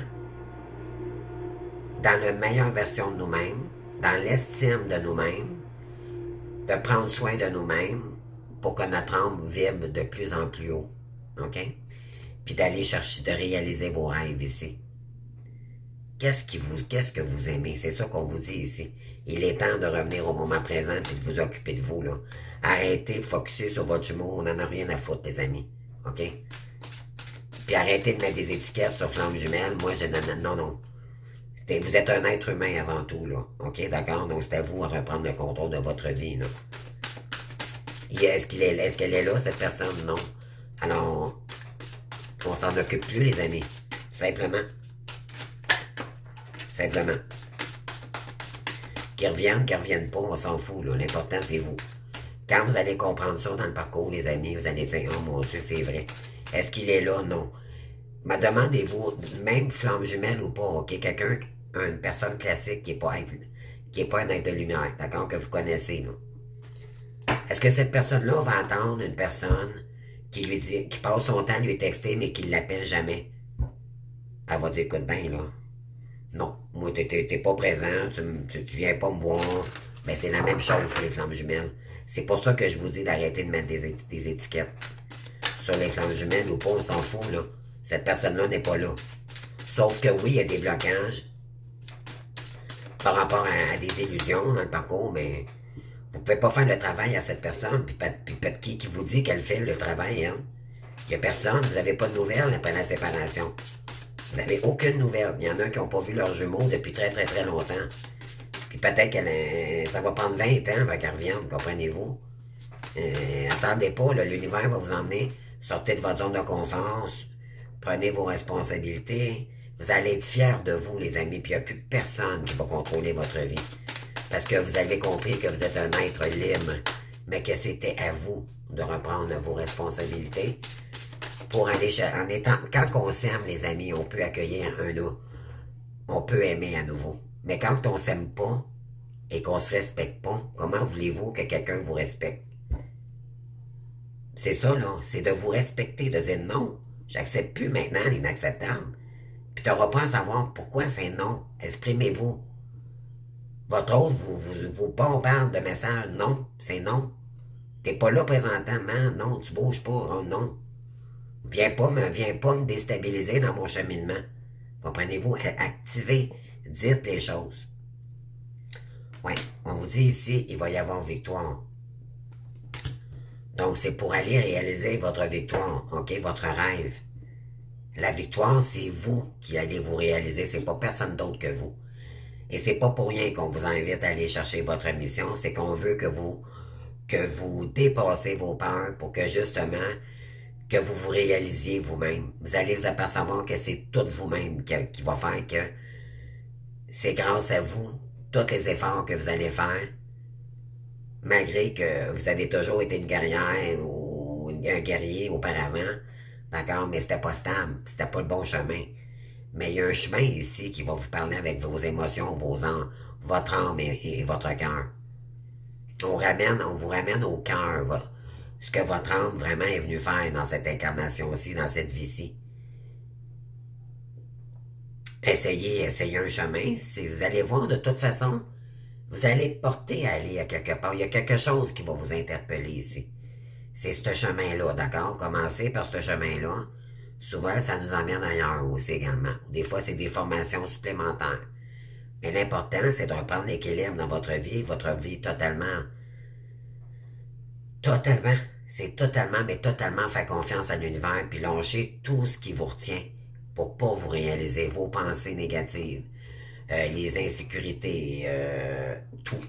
dans la meilleure version de nous-mêmes, dans l'estime de nous-mêmes, de prendre soin de nous-mêmes pour que notre âme vibre de plus en plus haut. OK? Puis d'aller chercher, de réaliser vos rêves ici. Qu'est-ce que vous aimez? C'est ça qu'on vous dit ici. Il est temps de revenir au moment présent et de vous occuper de vous, là. Arrêtez de focusser sur votre jumeau, on n'en a rien à foutre, les amis. OK? Puis arrêtez de mettre des étiquettes sur flamme jumelle. Moi, non. Vous êtes un être humain avant tout, là. OK, d'accord? Donc, c'est à vous à reprendre le contrôle de votre vie, là. Est-ce qu'elle est là, cette personne? Non. Alors, on s'en occupe plus, les amis. Simplement. Simplement. Qu'ils reviennent pas, on s'en fout, là. L'important, c'est vous. Quand vous allez comprendre ça dans le parcours, les amis, vous allez dire, oh mon Dieu, c'est vrai. Est-ce qu'il est là? Non. Mais demandez-vous, même flamme jumelle ou pas, OK? Quelqu'un, une personne classique qui est pas un être de lumière, d'accord? Que vous connaissez, là. Est-ce que cette personne-là va entendre une personne qui passe son temps à lui texter, mais qui ne l'appelle jamais? Elle va dire, écoute bien, là. Non, moi, t'es pas présent, tu viens pas me voir. Ben, c'est la même chose pour les flammes jumelles. C'est pour ça que je vous dis d'arrêter de mettre des étiquettes sur les flammes jumelles ou pas, on s'en fout, là. Cette personne-là n'est pas là. Sauf que oui, il y a des blocages par rapport à des illusions dans le parcours, mais vous pouvez pas faire le travail à cette personne, puis qui vous dit qu'elle fait le travail, hein? Il y a personne, vous n'avez pas de nouvelles après la séparation. Vous n'avez aucune nouvelle. Il y en a qui n'ont pas vu leurs jumeaux depuis très très très longtemps. Puis peut-être que ça va prendre 20 ans avant qu'elle revienne, comprenez-vous? Attendez pas, l'univers va vous emmener. Sortez de votre zone de confort. Prenez vos responsabilités. Vous allez être fiers de vous, les amis. Puis il n'y a plus personne qui va contrôler votre vie. Parce que vous avez compris que vous êtes un être libre. Mais que c'était à vous de reprendre vos responsabilités. Pour aller quand on s'aime, les amis, on peut accueillir un autre. On peut aimer à nouveau. Mais quand on s'aime pas et qu'on se respecte pas, comment voulez-vous que quelqu'un vous respecte? C'est ça, là. C'est de vous respecter, de dire non. J'accepte plus maintenant l'inacceptable. Puis tu n'auras pas à savoir pourquoi c'est non. Exprimez-vous. Votre autre vous bombarde de messages. Non, c'est non. T'es pas là présentement. Non, tu bouges pas. Oh, non. Viens pas me déstabiliser dans mon cheminement. Comprenez-vous? Activez. Dites les choses. Oui, on vous dit ici, il va y avoir victoire. Donc, c'est pour aller réaliser votre victoire, OK? Votre rêve. La victoire, c'est vous qui allez vous réaliser. C'est pas personne d'autre que vous. Et c'est pas pour rien qu'on vous invite à aller chercher votre mission. C'est qu'on veut que vous dépassez vos peurs pour que justement, que vous vous réalisiez vous-même. Vous allez vous apercevoir que c'est tout vous-même qui va faire que c'est grâce à vous, tous les efforts que vous allez faire, malgré que vous avez toujours été une guerrière ou un guerrier auparavant, d'accord, mais c'était pas stable, c'était pas le bon chemin. Mais il y a un chemin ici qui va vous parler avec vos émotions, votre âme et votre cœur. On vous ramène au cœur, ce que votre âme vraiment est venue faire dans cette incarnation-ci, dans cette vie-ci. Essayez un chemin. Si vous allez voir de toute façon, vous allez porter à aller à quelque part. Il y a quelque chose qui va vous interpeller ici. C'est ce chemin-là, d'accord? Commencez par ce chemin-là. Souvent, ça nous emmène ailleurs aussi également. Des fois, c'est des formations supplémentaires. Mais l'important, c'est de reprendre l'équilibre dans votre vie totalement. C'est totalement, mais totalement faire confiance à l'univers, puis lâcher tout ce qui vous retient pour pas vous réaliser vos pensées négatives, les insécurités, tout.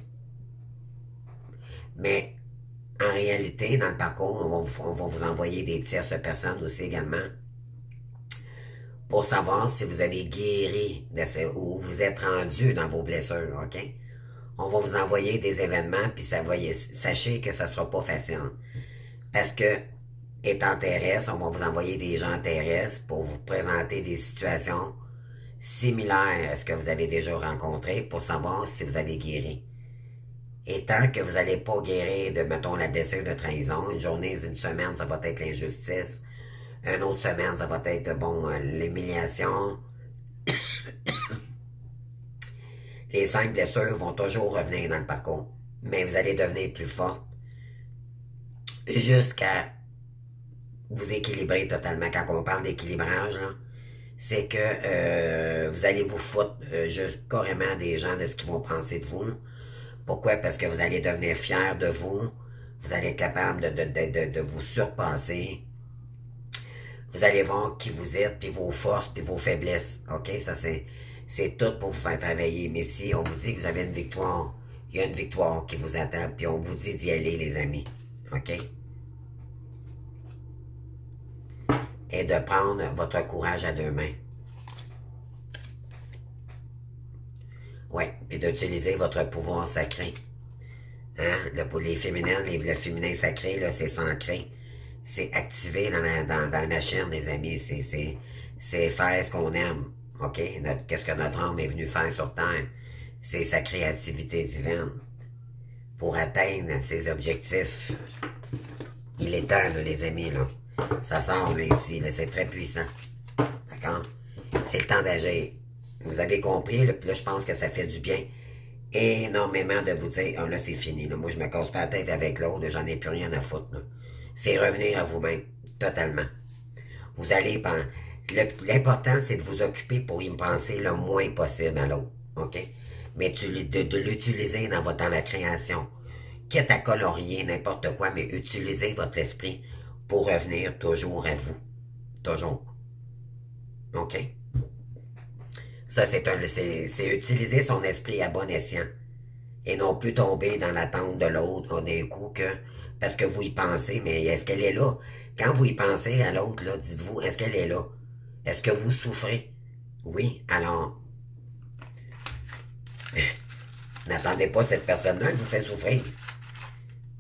Mais en réalité, dans le parcours, on va vous envoyer des tierces personnes aussi également pour savoir si vous avez guéri ou vous êtes rendu dans vos blessures, OK? On va vous envoyer des événements, puis sachez que ça ne sera pas facile. Parce que, étant terrestre, on va vous envoyer des gens terrestres pour vous présenter des situations similaires à ce que vous avez déjà rencontré pour savoir si vous avez guéri. Et tant que vous n'allez pas guérir de, mettons, la blessure de trahison, une semaine, ça va être l'injustice. Une autre semaine, ça va être, bon, l'humiliation. Les 5 blessures vont toujours revenir dans le parcours. Mais vous allez devenir plus forte jusqu'à vous équilibrer totalement. Quand on parle d'équilibrage, c'est que vous allez vous foutre juste carrément des gens de ce qu'ils vont penser de vous. Pourquoi? Parce que vous allez devenir fier de vous. Vous allez être capable de vous surpasser. Vous allez voir qui vous êtes, puis vos forces, puis vos faiblesses. OK? Ça, c'est tout pour vous faire travailler. Mais si on vous dit que vous avez une victoire, il y a une victoire qui vous attend, puis on vous dit d'y aller, les amis. OK? Et de prendre votre courage à 2 mains. Oui, puis d'utiliser votre pouvoir sacré. Hein? Les féminins, le féminin sacré, là, c'est s'ancrer. C'est activer dans la machine, les amis. C'est faire ce qu'on aime. OK? Qu'est-ce que notre âme est venue faire sur Terre? C'est sa créativité divine. Pour atteindre ses objectifs. Il est temps, là, les amis, là. Ça sort, là, ici, là, c'est très puissant. D'accord? C'est le temps d'agir. Vous avez compris, là, puis là, je pense que ça fait du bien énormément de vous dire, oh, là, c'est fini, là. Moi, je me casse pas la tête avec l'autre, j'en ai plus rien à foutre, là. C'est revenir à vous-même, totalement. Vous allez penser. L'important, c'est de vous occuper pour y penser le moins possible à l'autre. OK? Mais de l'utiliser dans la création. Quitte à colorier n'importe quoi, mais utilisez votre esprit pour revenir toujours à vous. Toujours. OK? Ça, c'est utiliser son esprit à bon escient. Et non plus tomber dans l'attente de l'autre d'un coup que... Parce que vous y pensez, mais est-ce qu'elle est là? Quand vous y pensez à l'autre, là, dites-vous, est-ce qu'elle est là? Est-ce que vous souffrez? Oui, alors... N'attendez pas cette personne-là, elle vous fait souffrir.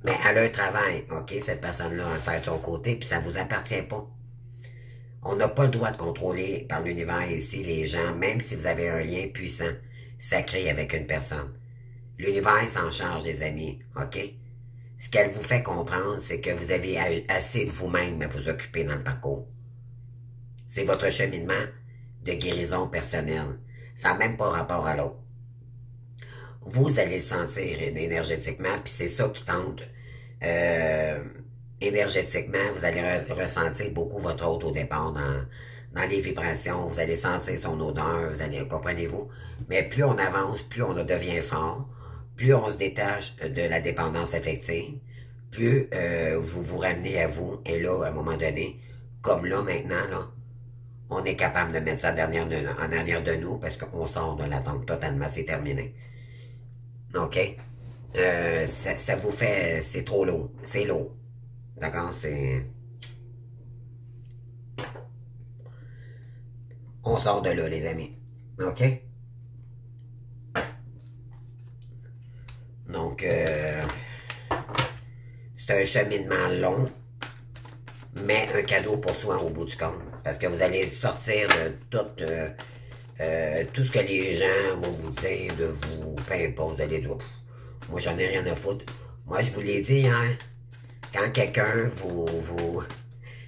Mais elle a un travail, OK, cette personne-là, à faire de son côté, puis ça vous appartient pas. On n'a pas le droit de contrôler par l'univers ici les gens, même si vous avez un lien puissant, sacré avec une personne. L'univers s'en charge, les amis, OK? Ce qu'elle vous fait comprendre, c'est que vous avez assez de vous-même à vous occuper dans le parcours. C'est votre cheminement de guérison personnelle. Ça n'a même pas rapport à l'autre. vous allez le sentir énergétiquement, puis c'est ça qui tente. Énergétiquement, vous allez ressentir beaucoup votre hôte au départ dans les vibrations, vous allez sentir son odeur, vous allez, comprenez-vous? Mais plus on avance, plus on devient fort, plus on se détache de la dépendance affective, plus vous vous ramenez à vous, et là, à un moment donné, comme là, maintenant, là, on est capable de mettre ça en arrière de nous parce qu'on sort de l'attente totalement, c'est terminé. OK? Ça vous fait... C'est trop lourd. C'est lourd. D'accord? On sort de là, les amis. OK? Donc, c'est un cheminement long, mais un cadeau pour soi au bout du compte. Parce que vous allez sortir de tout ce que les gens vont vous dire de vous, peu importe, vous allez dire, moi j'en ai rien à foutre. Moi je vous l'ai dit, hein, quand quelqu'un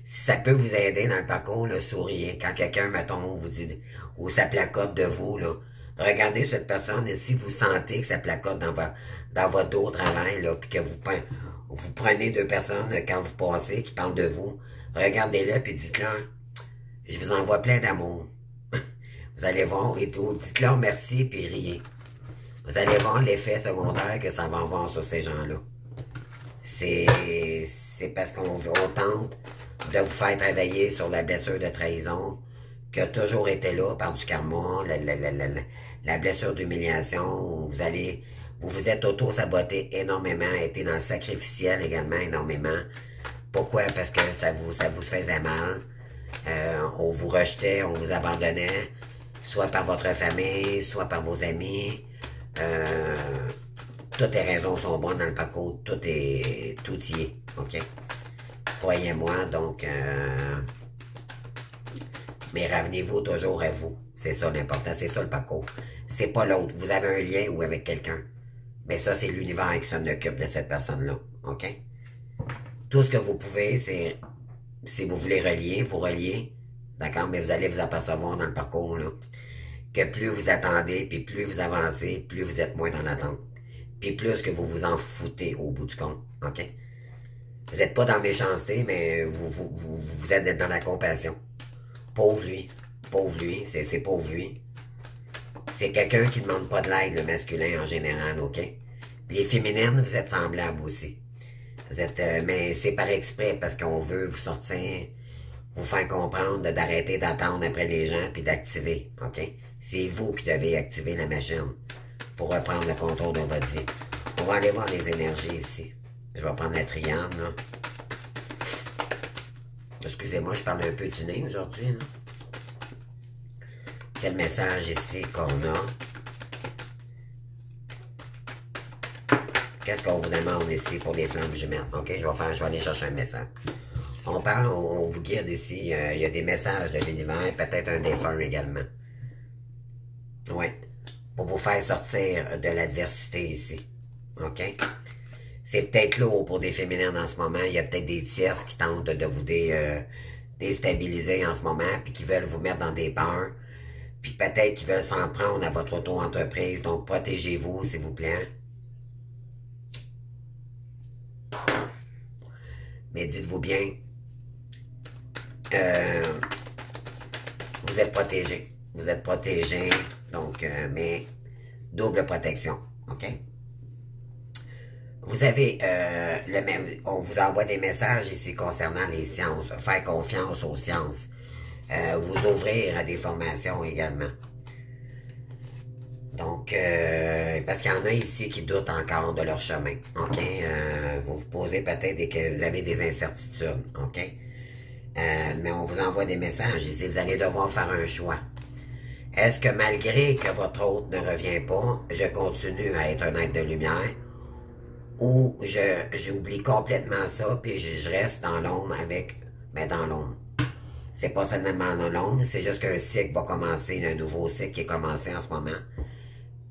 si ça peut vous aider dans le parcours, là, souriez. Quand quelqu'un, mettons, vous dit, ou ça placote de vous, là, regardez cette personne et si vous sentez que ça placote dans votre dos au travail, là, puis que vous prenez deux personnes quand vous passez qui parlent de vous, regardez-le puis dites-leur, je vous envoie plein d'amour. Vous allez voir et tout, dites-leur merci puis riez. Vous allez voir l'effet secondaire que ça va avoir sur ces gens-là. C'est parce qu'on tente de vous faire travailler sur la blessure de trahison qui a toujours été là par du karma, la blessure d'humiliation, vous vous êtes auto-saboté énormément, été dans le sacrificiel également énormément. Pourquoi? Parce que ça vous faisait mal. On vous rejetait, on vous abandonnait, soit par votre famille, soit par vos amis. Toutes les raisons sont bonnes dans le parcours, tout y est, ok? Croyez-moi, donc, mais ramenez-vous toujours à vous. C'est ça l'important, c'est ça le parcours. C'est pas l'autre. Vous avez un lien ou avec quelqu'un. Mais ça, c'est l'univers qui s'en occupe de cette personne-là, ok? Tout ce que vous pouvez, c'est, si vous voulez relier, vous reliez, d'accord? Mais vous allez vous apercevoir dans le parcours, là, que plus vous attendez, puis plus vous avancez, plus vous êtes moins dans l'attente. Puis plus que vous vous en foutez au bout du compte, ok? Vous n'êtes pas dans la méchanceté, mais vous êtes dans la compassion. Pauvre lui, c'est pauvre lui. C'est quelqu'un qui ne demande pas de l'aide, le masculin en général, ok? Puis les féminines, vous êtes semblables aussi. Vous êtes, mais c'est par exprès, parce qu'on veut vous sortir, vous faire comprendre d'arrêter d'attendre après les gens, puis d'activer, ok? C'est vous qui devez activer la machine pour reprendre le contrôle de votre vie. On va aller voir les énergies ici. Je vais prendre la triade, là. Excusez-moi, je parle un peu du nez aujourd'hui, là. Quel message ici qu'on a? Qu'est-ce qu'on vous demande ici pour les flammes jumelles? Ok, je vais aller chercher un message. On parle, on vous guide ici. Il y a des messages de l'univers, peut-être un défunt également. Oui. Pour vous faire sortir de l'adversité ici. OK? C'est peut-être lourd pour des féminines en ce moment. Il y a peut-être des tierces qui tentent de vous déstabiliser en ce moment, puis qui veulent vous mettre dans des peurs. Puis peut-être qu'ils veulent s'en prendre à votre auto-entreprise. Donc, protégez-vous, s'il vous plaît. Mais dites-vous bien, vous êtes protégés. Vous êtes protégés, donc, mais double protection, OK? Vous avez le même, on vous envoie des messages ici concernant les sciences, faire confiance aux sciences, vous ouvrir à des formations également. Donc, parce qu'il y en a ici qui doutent encore de leur chemin, OK? Vous vous posez peut-être que vous avez des incertitudes, OK? Mais on vous envoie des messages ici, vous allez devoir faire un choix. Est-ce que malgré que votre hôte ne revient pas, je continue à être un être de lumière? Ou j'oublie complètement ça, puis je reste dans l'ombre dans l'ombre. C'est pas seulement dans l'ombre, c'est juste qu'un cycle va commencer, un nouveau cycle qui est commencé en ce moment.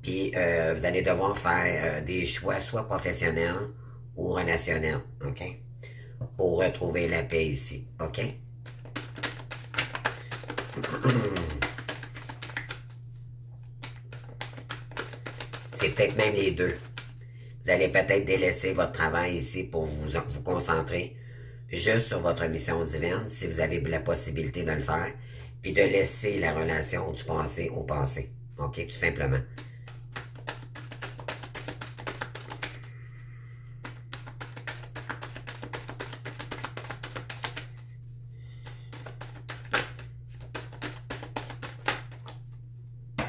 Puis vous allez devoir faire des choix, soit professionnels ou relationnels, OK? Pour retrouver la paix ici, OK? peut-être même les deux. Vous allez peut-être délaisser votre travail ici pour vous concentrer juste sur votre mission divine, si vous avez la possibilité de le faire, puis de laisser la relation du passé au passé. OK, tout simplement.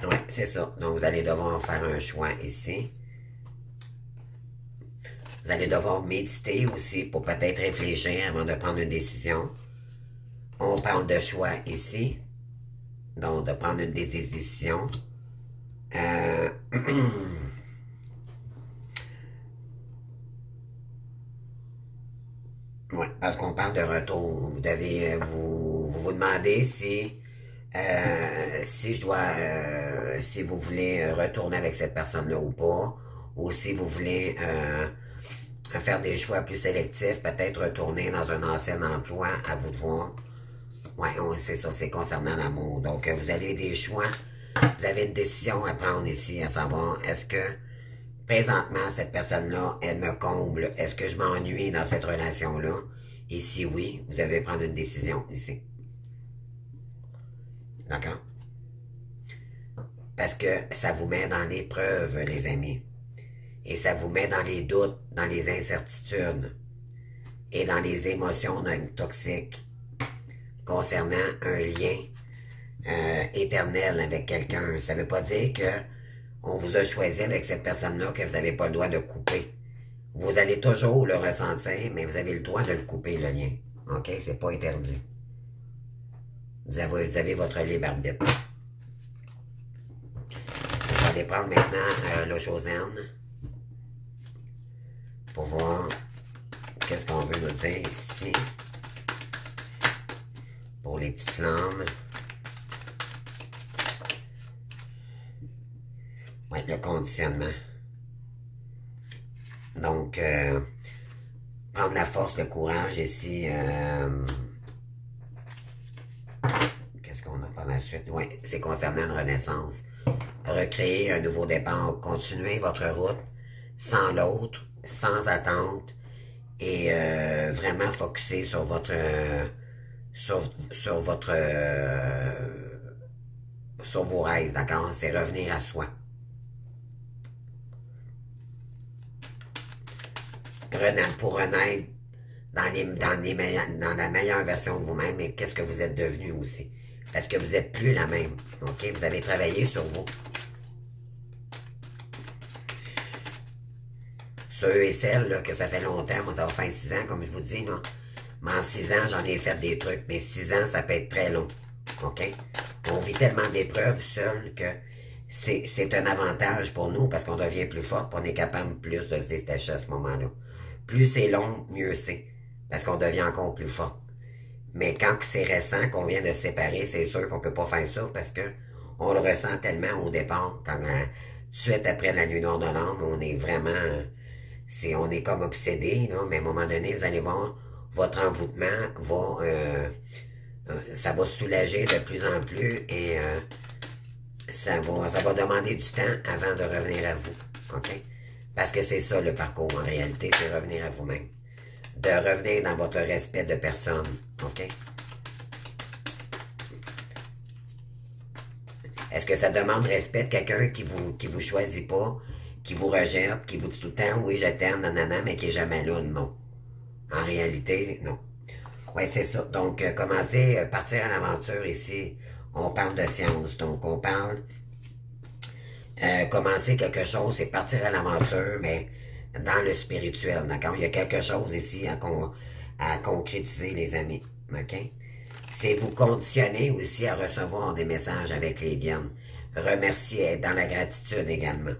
Oui, c'est ça. Donc, vous allez devoir faire un choix ici. Vous allez devoir méditer aussi pour peut-être réfléchir avant de prendre une décision. On parle de choix ici. Donc, de prendre des décisions. Oui, parce qu'on parle de retour. Vous devez vous demander si si vous voulez retourner avec cette personne-là ou pas, ou si vous voulez faire des choix plus sélectifs, peut-être retourner dans un ancien emploi, à vous de voir. Oui, c'est ça, c'est concernant l'amour. Donc, vous avez des choix, vous avez une décision à prendre ici, à savoir, est-ce que présentement, cette personne-là, elle me comble, est-ce que je m'ennuie dans cette relation-là? Et si oui, vous devez prendre une décision ici. D'accord? Parce que ça vous met dans l'épreuve, les amis. Et ça vous met dans les doutes, dans les incertitudes et dans les émotions toxiques concernant un lien éternel avec quelqu'un. Ça ne veut pas dire que on vous a choisi avec cette personne-là que vous n'avez pas le droit de couper. Vous allez toujours le ressentir, mais vous avez le droit de le couper, le lien. OK? C'est pas interdit. Vous avez votre libre arbitre. Je vais aller prendre maintenant le Josiane pour voir qu'est-ce qu'on veut nous dire ici pour les petites flammes. Oui, le conditionnement. Donc, prendre la force, le courage ici. Qu'est-ce qu'on a par la suite? Oui, c'est concernant une renaissance. Recréer un nouveau départ. Continuer votre route sans l'autre, sans attente. Et vraiment focusser sur votre... sur vos rêves, d'accord? C'est revenir à soi. Pour renaître dans la meilleure version de vous-même, mais qu'est-ce que vous êtes devenu aussi. Parce que vous n'êtes plus la même. OK? Vous avez travaillé sur vous. Ceux et celles là, que ça fait longtemps, moi ça va faire 6 ans, comme je vous dis, là. Mais en 6 ans, j'en ai fait des trucs. Mais 6 ans, ça peut être très long. OK? On vit tellement d'épreuves seuls que c'est un avantage pour nous parce qu'on devient plus fort et on est capable plus de se détacher à ce moment-là. Plus c'est long, mieux c'est. Parce qu'on devient encore plus fort. Mais quand c'est récent, qu'on vient de se séparer, c'est sûr qu'on peut pas faire ça parce que on le ressent tellement au départ. Quand suite après la nuit noire de l'âme, on est vraiment... on est comme obsédé, là, mais à un moment donné, vous allez voir, votre envoûtement va... ça va soulager de plus en plus et ça va demander du temps avant de revenir à vous. OK? Parce que c'est ça le parcours en réalité, c'est revenir à vous-même. De revenir dans votre respect de personne. OK? Est-ce que ça demande respect de quelqu'un qui vous choisit pas, qui vous rejette, qui vous dit tout le temps oui je t'aime, nanana, mais qui est jamais là? Non. En réalité, non. Oui, c'est ça. Donc, commencer, partir à l'aventure ici, on parle de science. Donc, on parle commencer quelque chose, c'est partir à l'aventure, mais dans le spirituel, d'accord? Il y a quelque chose ici à concrétiser, les amis, OK? C'est vous conditionner aussi à recevoir des messages avec les guides. Remercier, être dans la gratitude également.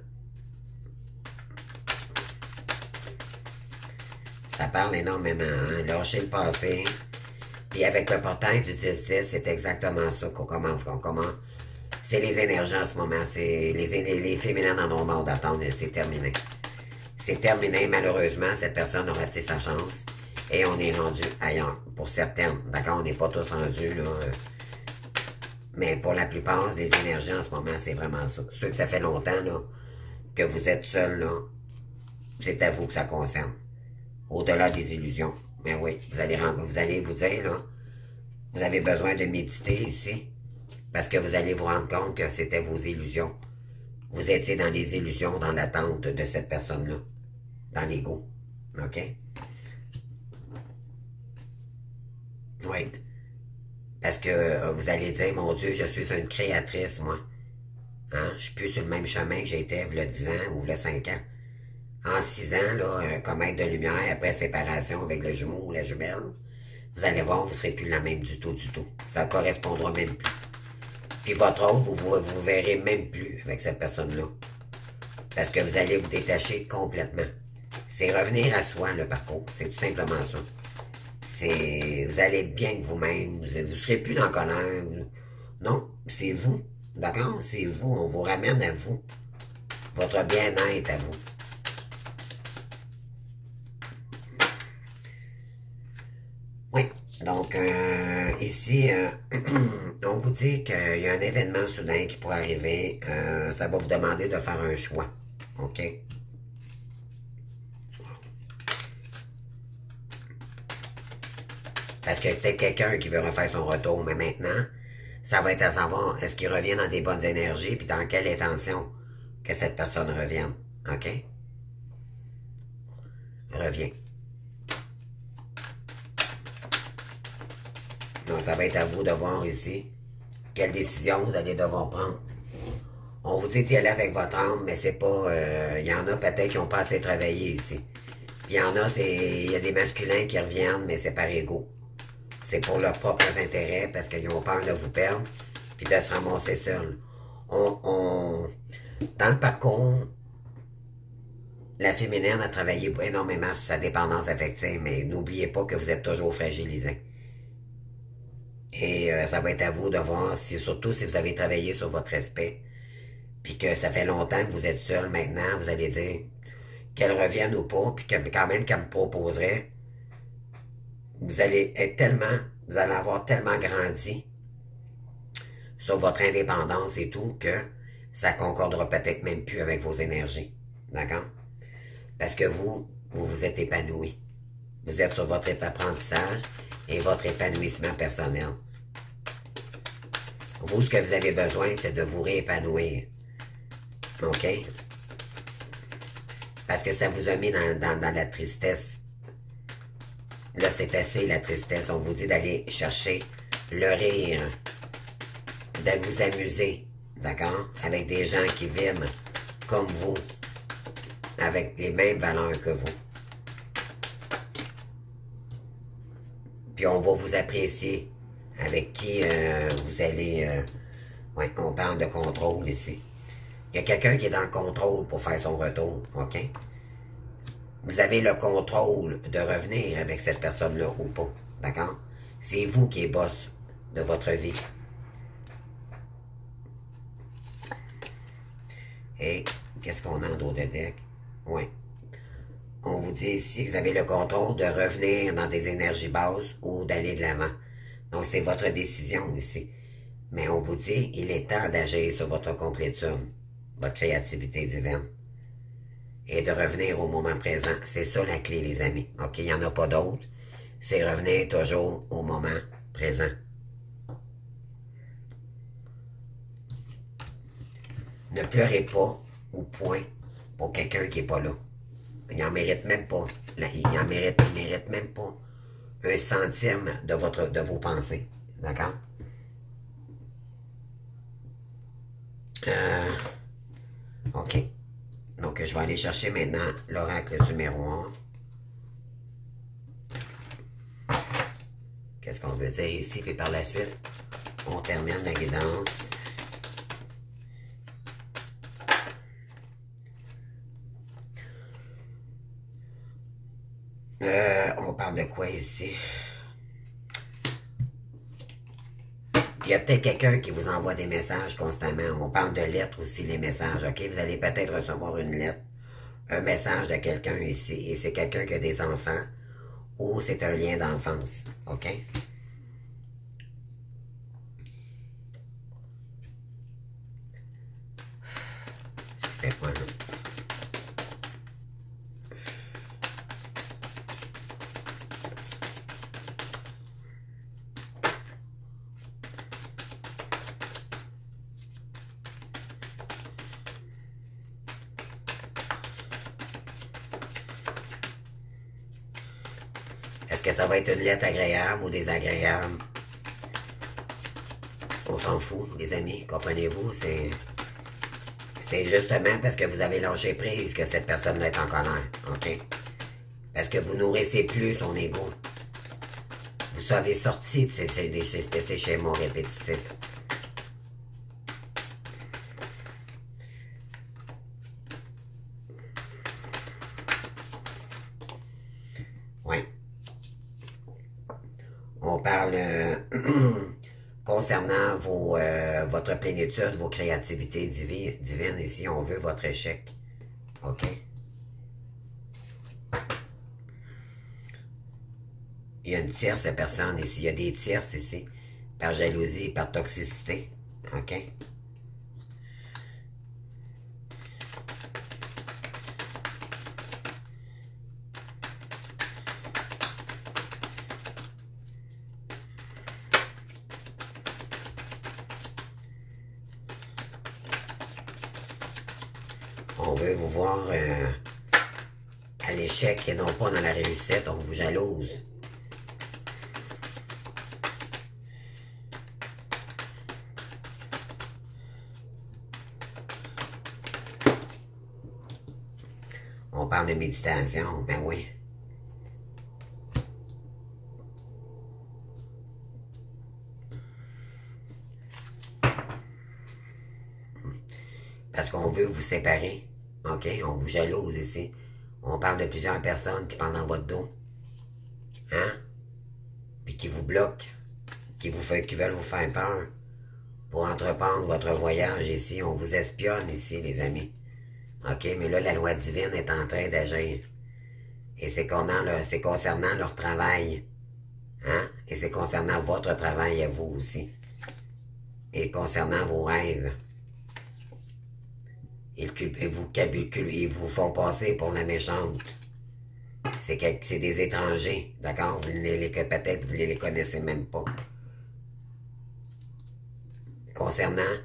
Ça parle énormément, hein? Lâcher le passé. Puis avec le portail du 10-10, c'est exactement ça qu'on commence. C'est les énergies en ce moment. C'est les féminins en ont marre d'attendre. C'est terminé. C'est terminé. Malheureusement, cette personne a raté sa chance. Et on est rendu ailleurs. Pour certaines. D'accord? On n'est pas tous rendus, là. Mais pour la plupart des énergies en ce moment, c'est vraiment ça. Ceux que ça fait longtemps, là, que vous êtes seul, là, c'est à vous que ça concerne. Au-delà des illusions. Mais oui, vous allez vous dire, là, vous avez besoin de méditer ici, parce que vous allez vous rendre compte que c'était vos illusions. Vous étiez dans les illusions, dans l'attente de cette personne-là, dans l'ego. OK? Oui. Parce que vous allez dire, mon Dieu, je suis une créatrice, moi. Hein? Je suis plus sur le même chemin que j'étais il y a 10 ans ou il y a 5 ans. En 6 ans, là, comme être de lumière, après séparation avec le jumeau ou la jumelle, vous allez voir, vous ne serez plus la même du tout, du tout. Ça ne correspondra même plus. Puis votre autre, vous verrez même plus avec cette personne-là. Parce que vous allez vous détacher complètement. C'est revenir à soi, le parcours. C'est tout simplement ça. Vous allez être bien que vous-même. Vous ne serez plus dans la colère. Non, c'est vous. D'accord? C'est vous. On vous ramène à vous. Votre bien-être à vous. Oui. Donc, ici, on vous dit qu'il y a un événement soudain qui pourrait arriver. Ça va vous demander de faire un choix. OK? Parce qu'il y a peut-être quelqu'un qui veut refaire son retour, mais maintenant, ça va être à savoir, est-ce qu'il revient dans des bonnes énergies, puis dans quelle intention que cette personne revienne. OK? Revient. Donc, ça va être à vous de voir ici quelle décision vous allez devoir prendre. On vous dit d'y aller avec votre âme, mais c'est pas... Il y en a peut-être qui n'ont pas assez travaillé ici. Puis il y en a, il y a des masculins qui reviennent, mais c'est par ego. C'est pour leurs propres intérêts, parce qu'ils ont peur de vous perdre, puis de se ramasser seuls. Dans le parcours, la féminine a travaillé énormément sur sa dépendance affective, mais n'oubliez pas que vous êtes toujours fragilisé. Et ça va être à vous de voir, surtout si vous avez travaillé sur votre respect, puis que ça fait longtemps que vous êtes seul maintenant, vous allez dire qu'elle revienne ou pas, puis que quand même qu'elle me proposerait, vous allez avoir tellement grandi sur votre indépendance et tout que ça concordera peut-être même plus avec vos énergies. D'accord? Parce que vous vous êtes épanoui. Vous êtes sur votre apprentissage et votre épanouissement personnel. Vous, ce que vous avez besoin, c'est de vous réépanouir. OK? Parce que ça vous a mis dans la tristesse. Là, c'est assez, la tristesse. On vous dit d'aller chercher le rire, de vous amuser, d'accord? Avec des gens qui vivent comme vous, avec les mêmes valeurs que vous. Puis on va vous apprécier avec qui vous allez... ouais, on parle de contrôle ici. Il y a quelqu'un qui est dans le contrôle pour faire son retour, OK? Vous avez le contrôle de revenir avec cette personne-là ou pas, d'accord? C'est vous qui êtes boss de votre vie. Et qu'est-ce qu'on a en dos de deck? Oui. On vous dit ici que vous avez le contrôle de revenir dans des énergies basses ou d'aller de l'avant. Donc, c'est votre décision ici. Mais on vous dit, il est temps d'agir sur votre complétude, votre créativité divine. Et de revenir au moment présent. C'est ça la clé, les amis. OK? Il n'y en a pas d'autre. C'est revenir toujours au moment présent. Ne pleurez pas au point pour quelqu'un qui n'est pas là. Il n'en mérite même pas. Il mérite même pas un centime de vos pensées. D'accord? OK. Donc, je vais aller chercher maintenant l'oracle du miroir. Qu'est-ce qu'on veut dire ici? Puis par la suite, on termine la guidance. On parle de quoi ici? Il y a peut-être quelqu'un qui vous envoie des messages constamment. On parle de lettres aussi, les messages. OK? Vous allez peut-être recevoir une lettre, un message de quelqu'un ici. Et c'est quelqu'un qui a des enfants ou c'est un lien d'enfance. OK? Excusez-moi. Est-ce que ça va être une lettre agréable ou désagréable? On s'en fout, les amis, comprenez-vous? C'est justement parce que vous avez lâché prise que cette personne-là est en colère, OK? Parce que vous nourrissez plus son ego. Vous avez sorti de ces schémas répétitifs. Oui. On parle concernant votre plénitude, vos créativités divines. Ici, on veut votre échec. OK? Il y a une tierce personne ici. Il y a des tierces ici. Par jalousie, par toxicité. OK? On veut vous voir à l'échec et non pas dans la réussite. On vous jalouse. On parle de méditation, ben oui. Parce qu'on veut vous séparer. OK? On vous jalouse ici. On parle de plusieurs personnes qui parlent dans votre dos. Hein? Puis qui vous bloquent. Qui veulent vous faire peur. Pour entreprendre votre voyage ici. On vous espionne ici, les amis. OK? Mais là, la loi divine est en train d'agir. Et c'est concernant leur travail. Hein? Et c'est concernant votre travail à vous aussi. Et concernant vos rêves. Ils vous font passer pour la méchante. C'est des étrangers, d'accord? Peut-être vous ne les connaissez même pas. Concernant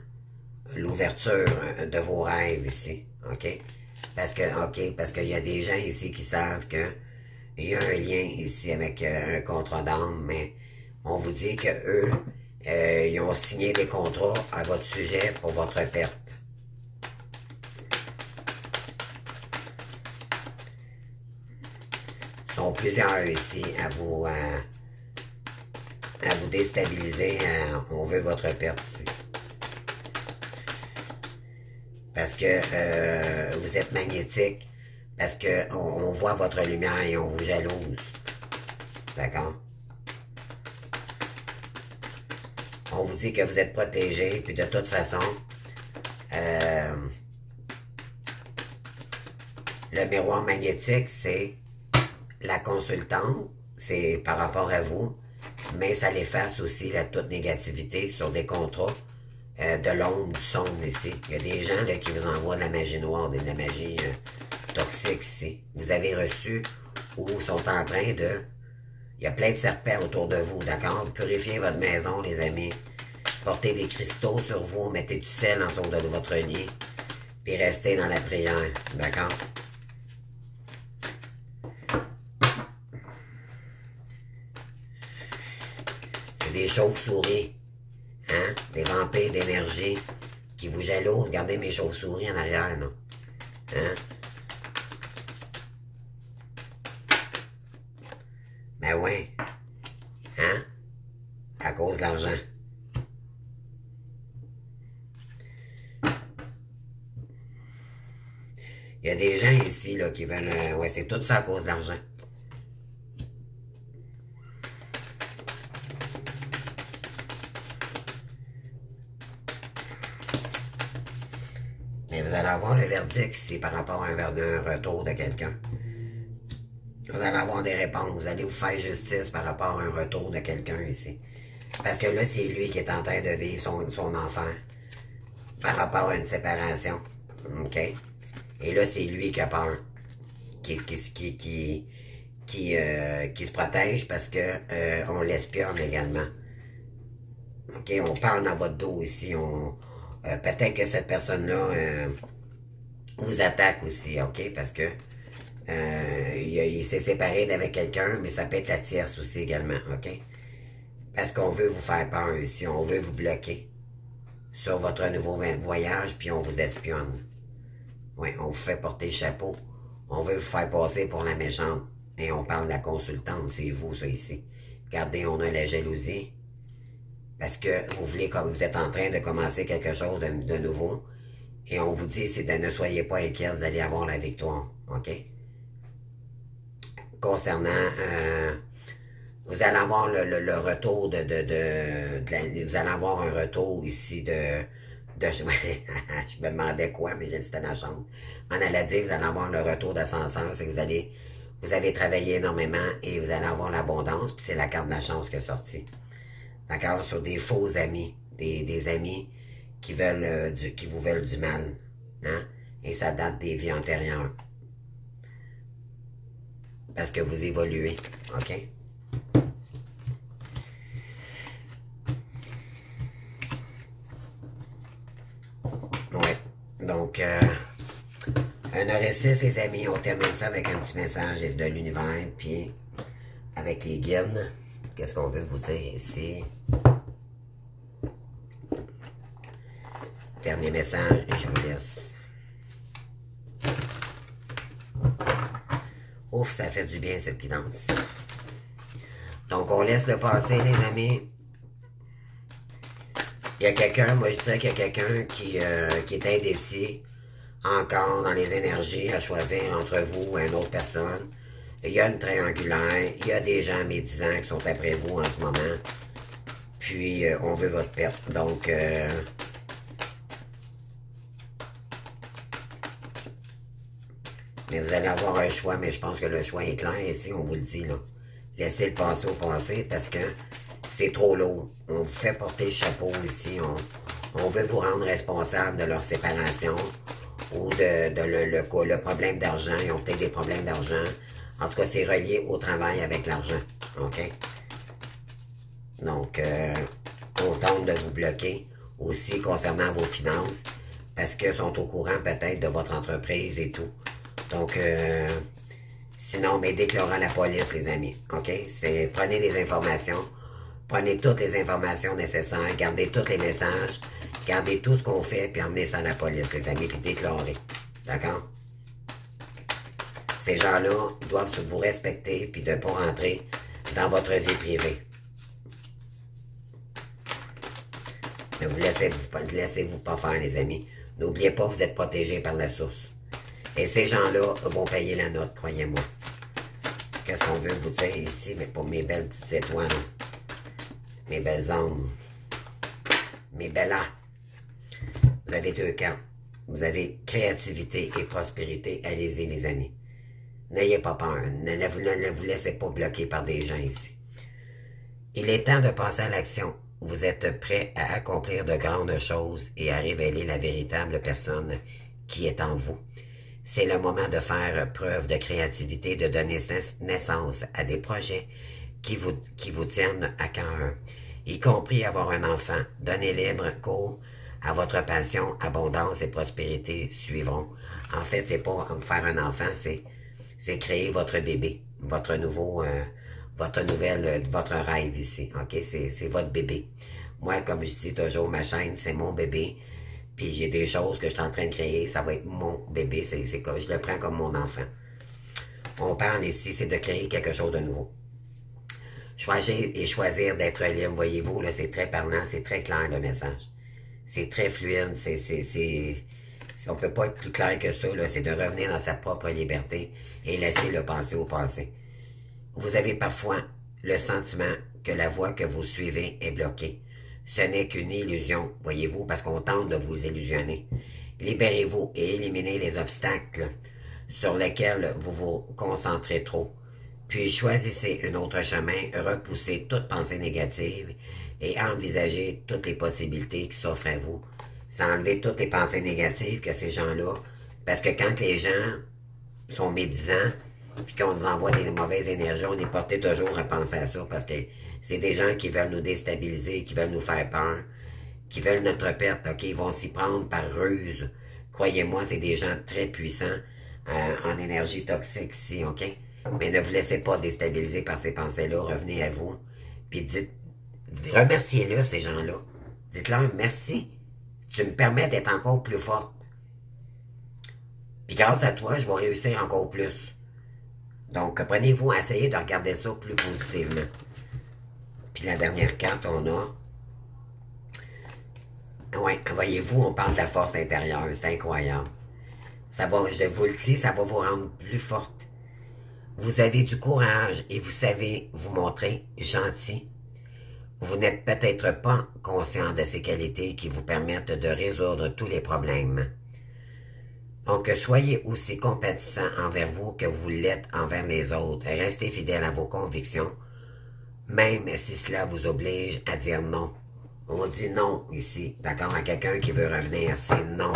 l'ouverture de vos rêves ici, OK? Parce qu'il y a des gens ici qui savent que il y a un lien ici avec un contrat d'âme, mais on vous dit que eux, ils ont signé des contrats à votre sujet pour votre perte. Ils sont plusieurs ici à vous déstabiliser. On veut votre perte ici. Parce que vous êtes magnétique. Parce que on voit votre lumière et on vous jalouse. D'accord? On vous dit que vous êtes protégé, puis de toute façon, le miroir magnétique, c'est la consultante, c'est par rapport à vous, mais ça l'efface aussi toute négativité sur des contrats de l'ombre, du sombre ici. Il y a des gens là, qui vous envoient de la magie noire, de la magie toxique ici. Vous avez reçu ou sont en train de... Il y a plein de serpents autour de vous, d'accord? Purifiez votre maison, les amis. Portez des cristaux sur vous, mettez du sel autour de votre lit, puis restez dans la prière, d'accord? C'est des chauves-souris, hein? Des vampires d'énergie qui vous jalousent. Regardez mes chauves-souris en arrière, là. Hein? Ben ouais. Hein? À cause de l'argent. Il y a des gens ici là, qui veulent... ouais, c'est tout ça à cause de l'argent. Mais vous allez avoir le verdict ici par rapport à un retour de quelqu'un. Vous allez avoir des réponses. Vous allez vous faire justice par rapport à un retour de quelqu'un ici. Parce que là, c'est lui qui est en train de vivre son enfant par rapport à une séparation. OK? Et là, c'est lui qui a peur. Qui se protège parce que on l'espionne également. OK? On parle dans votre dos ici. Peut-être que cette personne-là vous attaque aussi, OK? Parce que Il s'est séparé d'avec quelqu'un, mais ça peut être la tierce aussi également, OK? Parce qu'on veut vous faire peur ici, on veut vous bloquer sur votre nouveau voyage, puis on vous espionne. Oui, on vous fait porter chapeau. On veut vous faire passer pour la méchante. Et on parle de la consultante, c'est vous, ça, ici. Regardez, on a la jalousie. Parce que vous voulez, comme vous êtes en train de commencer quelque chose de nouveau. Et on vous dit, c'est de ne soyez pas inquiets, vous allez avoir la victoire. OK? Concernant, vous allez avoir le retour vous allez avoir un retour ici je me demandais quoi, mais j'ai dit c'était la chambre. On allait dire, vous allez avoir le retour d'ascenseur, c'est que vous avez travaillé énormément et vous allez avoir l'abondance, puis c'est la carte de la chance qui est sortie. D'accord? Sur des faux amis, des amis qui vous veulent du mal. Hein? Et ça date des vies antérieures. Parce que vous évoluez. OK? Ouais. Donc, un heure et 6, les amis, on termine ça avec un petit message de l'univers, puis avec les guides. Qu'est-ce qu'on veut vous dire ici? Dernier message et je vous laisse. Ouf, ça fait du bien cette guidance. Donc, on laisse le passé, les amis. Il y a quelqu'un, moi je dirais qu'il y a quelqu'un qui est indécis, encore dans les énergies, à choisir entre vous et une autre personne. Il y a une triangulaire, il y a des gens médisants qui sont après vous en ce moment. Puis, on veut votre perte. Donc, mais vous allez avoir un choix, mais je pense que le choix est clair ici, on vous le dit, là. Laissez le passé au passé parce que c'est trop lourd. On vous fait porter le chapeau ici. On veut vous rendre responsable de leur séparation ou le problème d'argent. Ils ont peut-être des problèmes d'argent. En tout cas, c'est relié au travail avec l'argent. OK? Donc, on tente de vous bloquer aussi concernant vos finances parce qu'ils sont au courant peut-être de votre entreprise et tout. Donc, sinon, mais déclarez à la police, les amis. OK? Prenez des informations. Prenez toutes les informations nécessaires. Gardez tous les messages. Gardez tout ce qu'on fait, puis emmenez ça à la police, les amis, puis déclarez. D'accord? Ces gens-là doivent vous respecter, puis de ne pas rentrer dans votre vie privée. Ne vous laissez-vous pas faire, les amis. N'oubliez pas, vous êtes protégés par la source. Et ces gens-là vont payer la note, croyez-moi. Qu'est-ce qu'on veut vous dire ici, mais pour mes belles petites étoiles, mes belles ondes, mes bellas. Vous avez deux cartes. Vous avez créativité et prospérité. Allez-y, les amis. N'ayez pas peur. Ne vous laissez pas bloquer par des gens ici. Il est temps de passer à l'action. Vous êtes prêts à accomplir de grandes choses et à révéler la véritable personne qui est en vous. C'est le moment de faire preuve de créativité, de donner naissance à des projets qui vous tiennent à cœur, y compris avoir un enfant. Donnez libre cours à votre passion, abondance et prospérité suivront. En fait, c'est pas faire un enfant, c'est créer votre bébé, votre rêve ici, ok? C'est votre bébé. Moi, comme je dis toujours, ma chaîne, c'est mon bébé. Puis j'ai des choses que je suis en train de créer, ça va être mon bébé, je le prends comme mon enfant. On parle ici, c'est de créer quelque chose de nouveau. Choisir d'être libre, voyez-vous, là, c'est très parlant, c'est très clair le message. C'est très fluide, on peut pas être plus clair que ça, là, c'est de revenir dans sa propre liberté et laisser le passé au passé. Vous avez parfois le sentiment que la voie que vous suivez est bloquée. Ce n'est qu'une illusion, voyez-vous, parce qu'on tente de vous illusionner. Libérez-vous et éliminez les obstacles sur lesquels vous vous concentrez trop. Puis choisissez un autre chemin, repoussez toute pensée négative et envisagez toutes les possibilités qui s'offrent à vous. C'est enlever toutes les pensées négatives que ces gens-là, parce que quand les gens sont médisants, puis qu'on nous envoie des mauvaises énergies, on est porté toujours à penser à ça, parce que c'est des gens qui veulent nous déstabiliser, qui veulent nous faire peur, qui veulent notre perte, ok? Ils vont s'y prendre par ruse. Croyez-moi, c'est des gens très puissants. en énergie toxique ici, OK? Mais ne vous laissez pas déstabiliser par ces pensées-là. Revenez à vous. Puis remerciez-le, ces gens-là. Dites-leur merci. Tu me permets d'être encore plus forte. Puis grâce à toi, je vais réussir encore plus. Donc, prenez-vous à essayer de regarder ça plus positivement. Puis la dernière carte, on a... Ouais, voyez-vous, on parle de la force intérieure. C'est incroyable. Ça va, je vous le dis, ça va vous rendre plus forte. Vous avez du courage et vous savez vous montrer gentil. Vous n'êtes peut-être pas conscient de ces qualités qui vous permettent de résoudre tous les problèmes. Donc, soyez aussi compatissant envers vous que vous l'êtes envers les autres. Restez fidèle à vos convictions, même si cela vous oblige à dire non. On dit non ici, d'accord, à quelqu'un qui veut revenir, c'est non.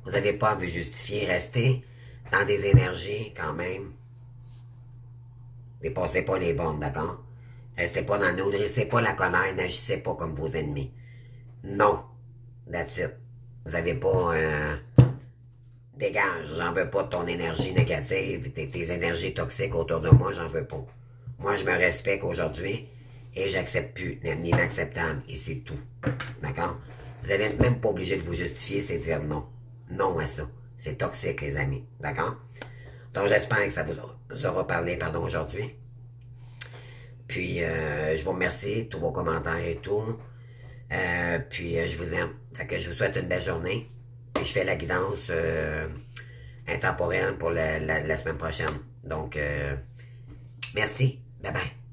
Vous n'avez pas à vous justifier. Restez dans des énergies quand même. Dépassez pas les bornes, d'accord? Restez pas dans l'eau, dressez pas la colère, n'agissez pas comme vos ennemis. Non. That's it. Vous n'avez pas... Dégage, j'en veux pas de ton énergie négative, tes énergies toxiques autour de moi, j'en veux pas. Moi, je me respecte aujourd'hui et j'accepte plus l'inacceptable et c'est tout. D'accord? Vous n'êtes même pas obligé de vous justifier, c'est dire non. Non à ça. C'est toxique, les amis. D'accord? Donc, j'espère que ça vous aura parlé, aujourd'hui. Puis, je vous remercie, tous vos commentaires et tout. Puis, je vous aime. Fait que je vous souhaite une belle journée. Puis, je fais la guidance intemporelle pour la semaine prochaine. Donc, merci. Bye bye.